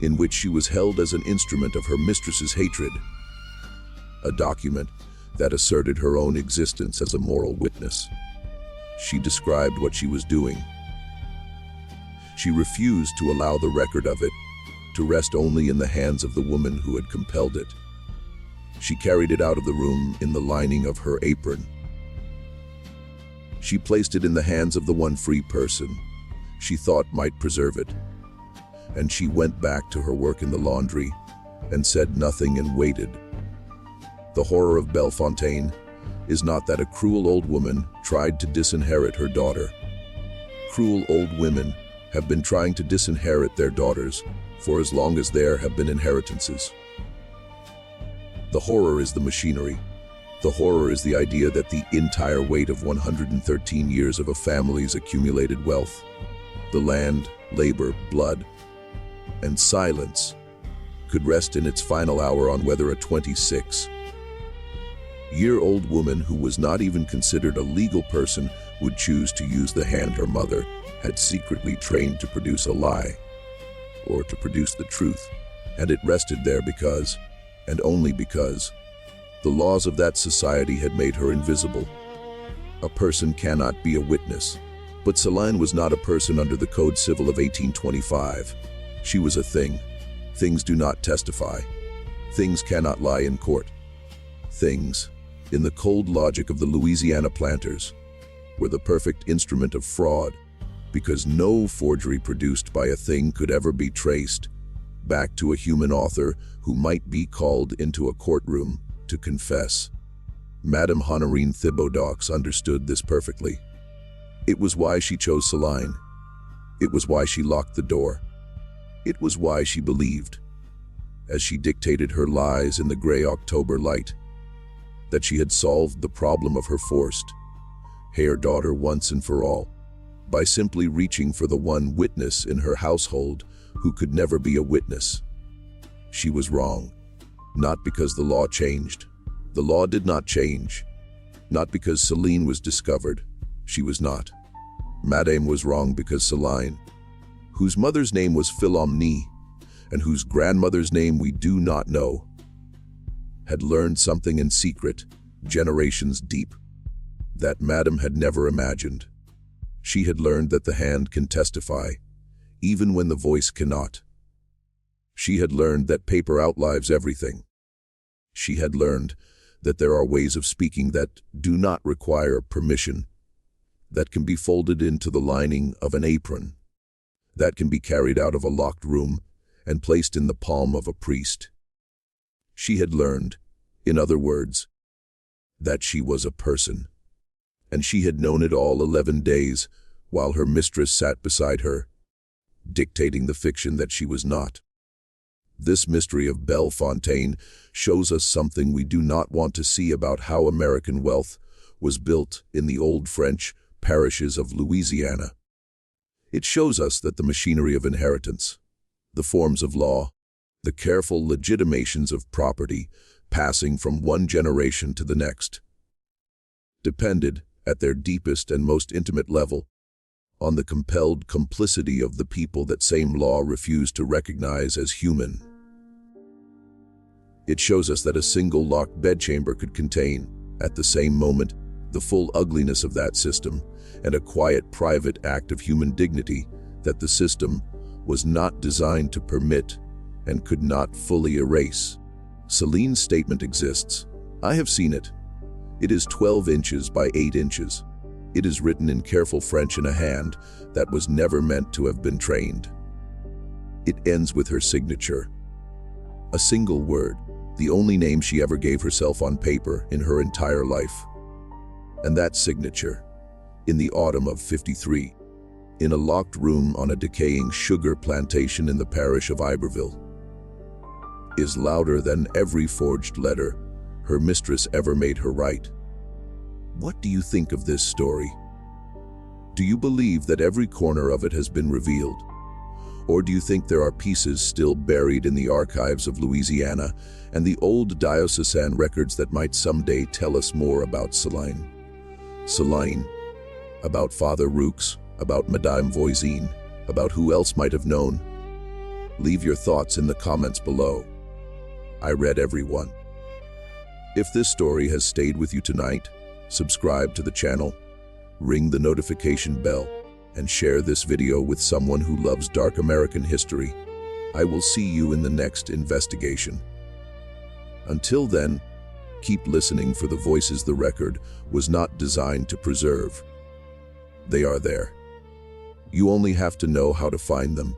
in which she was held as an instrument of her mistress's hatred, a document that asserted her own existence as a moral witness. She described what she was doing. She refused to allow the record of it to rest only in the hands of the woman who had compelled it. She carried it out of the room in the lining of her apron. She placed it in the hands of the one free person she thought might preserve it. And she went back to her work in the laundry and said nothing and waited. The horror of Bellefontaine is not that a cruel old woman tried to disinherit her daughter. Cruel old women have been trying to disinherit their daughters for as long as there have been inheritances. The horror is the machinery. The horror is the idea that the entire weight of 113 years of a family's accumulated wealth, the land, labor, blood, and silence, could rest in its final hour on whether a 26-year-old woman who was not even considered a legal person would choose to use the hand her mother had secretly trained to produce a lie, or to produce the truth, and it rested there because, and only because, the laws of that society had made her invisible. A person cannot be a witness. But Seline was not a person under the Code Civil of 1825. She was a thing. Things do not testify. Things cannot lie in court. Things, in the cold logic of the Louisiana planters, were the perfect instrument of fraud, because no forgery produced by a thing could ever be traced back to a human author who might be called into a courtroom to confess. Madame Honorine Thibaudox understood this perfectly. It was why she chose Seline. It was why she locked the door. It was why she believed, as she dictated her lies in the gray October light, that she had solved the problem of her forced hair daughter once and for all, by simply reaching for the one witness in her household who could never be a witness. She was wrong, not because the law changed. The law did not change. Not because Seline was discovered. She was not. Madame was wrong because Seline, whose mother's name was Philomene, and whose grandmother's name we do not know, had learned something in secret, generations deep, that Madame had never imagined. She had learned that the hand can testify, even when the voice cannot. She had learned that paper outlives everything. She had learned that there are ways of speaking that do not require permission, that can be folded into the lining of an apron, that can be carried out of a locked room and placed in the palm of a priest. She had learned, in other words, that she was a person. And she had known it all 11 days while her mistress sat beside her, dictating the fiction that she was not. This mystery of Bellefontaine shows us something we do not want to see about how American wealth was built in the old French parishes of Louisiana. It shows us that the machinery of inheritance, the forms of law, the careful legitimations of property passing from one generation to the next, depended, at their deepest and most intimate level, on the compelled complicity of the people that same law refused to recognize as human. It shows us that a single locked bedchamber could contain, at the same moment, the full ugliness of that system, and a quiet private act of human dignity that the system was not designed to permit and could not fully erase. Seline's statement exists. I have seen it. It is 12 inches by 8 inches. It is written in careful French in a hand that was never meant to have been trained. It ends with her signature. A single word, the only name she ever gave herself on paper in her entire life. And that signature, in the autumn of '53, in a locked room on a decaying sugar plantation in the parish of Iberville, is louder than every forged letter her mistress ever made her write. What do you think of this story? Do you believe that every corner of it has been revealed? Or do you think there are pieces still buried in the archives of Louisiana and the old diocesan records that might someday tell us more about Seline? Seline, about Father Roux, about Madame Voisin, about who else might have known? Leave your thoughts in the comments below. I read every one. If this story has stayed with you tonight, subscribe to the channel, ring the notification bell, and share this video with someone who loves dark American history. I will see you in the next investigation. Until then, keep listening for the voices the record was not designed to preserve. They are there. You only have to know how to find them.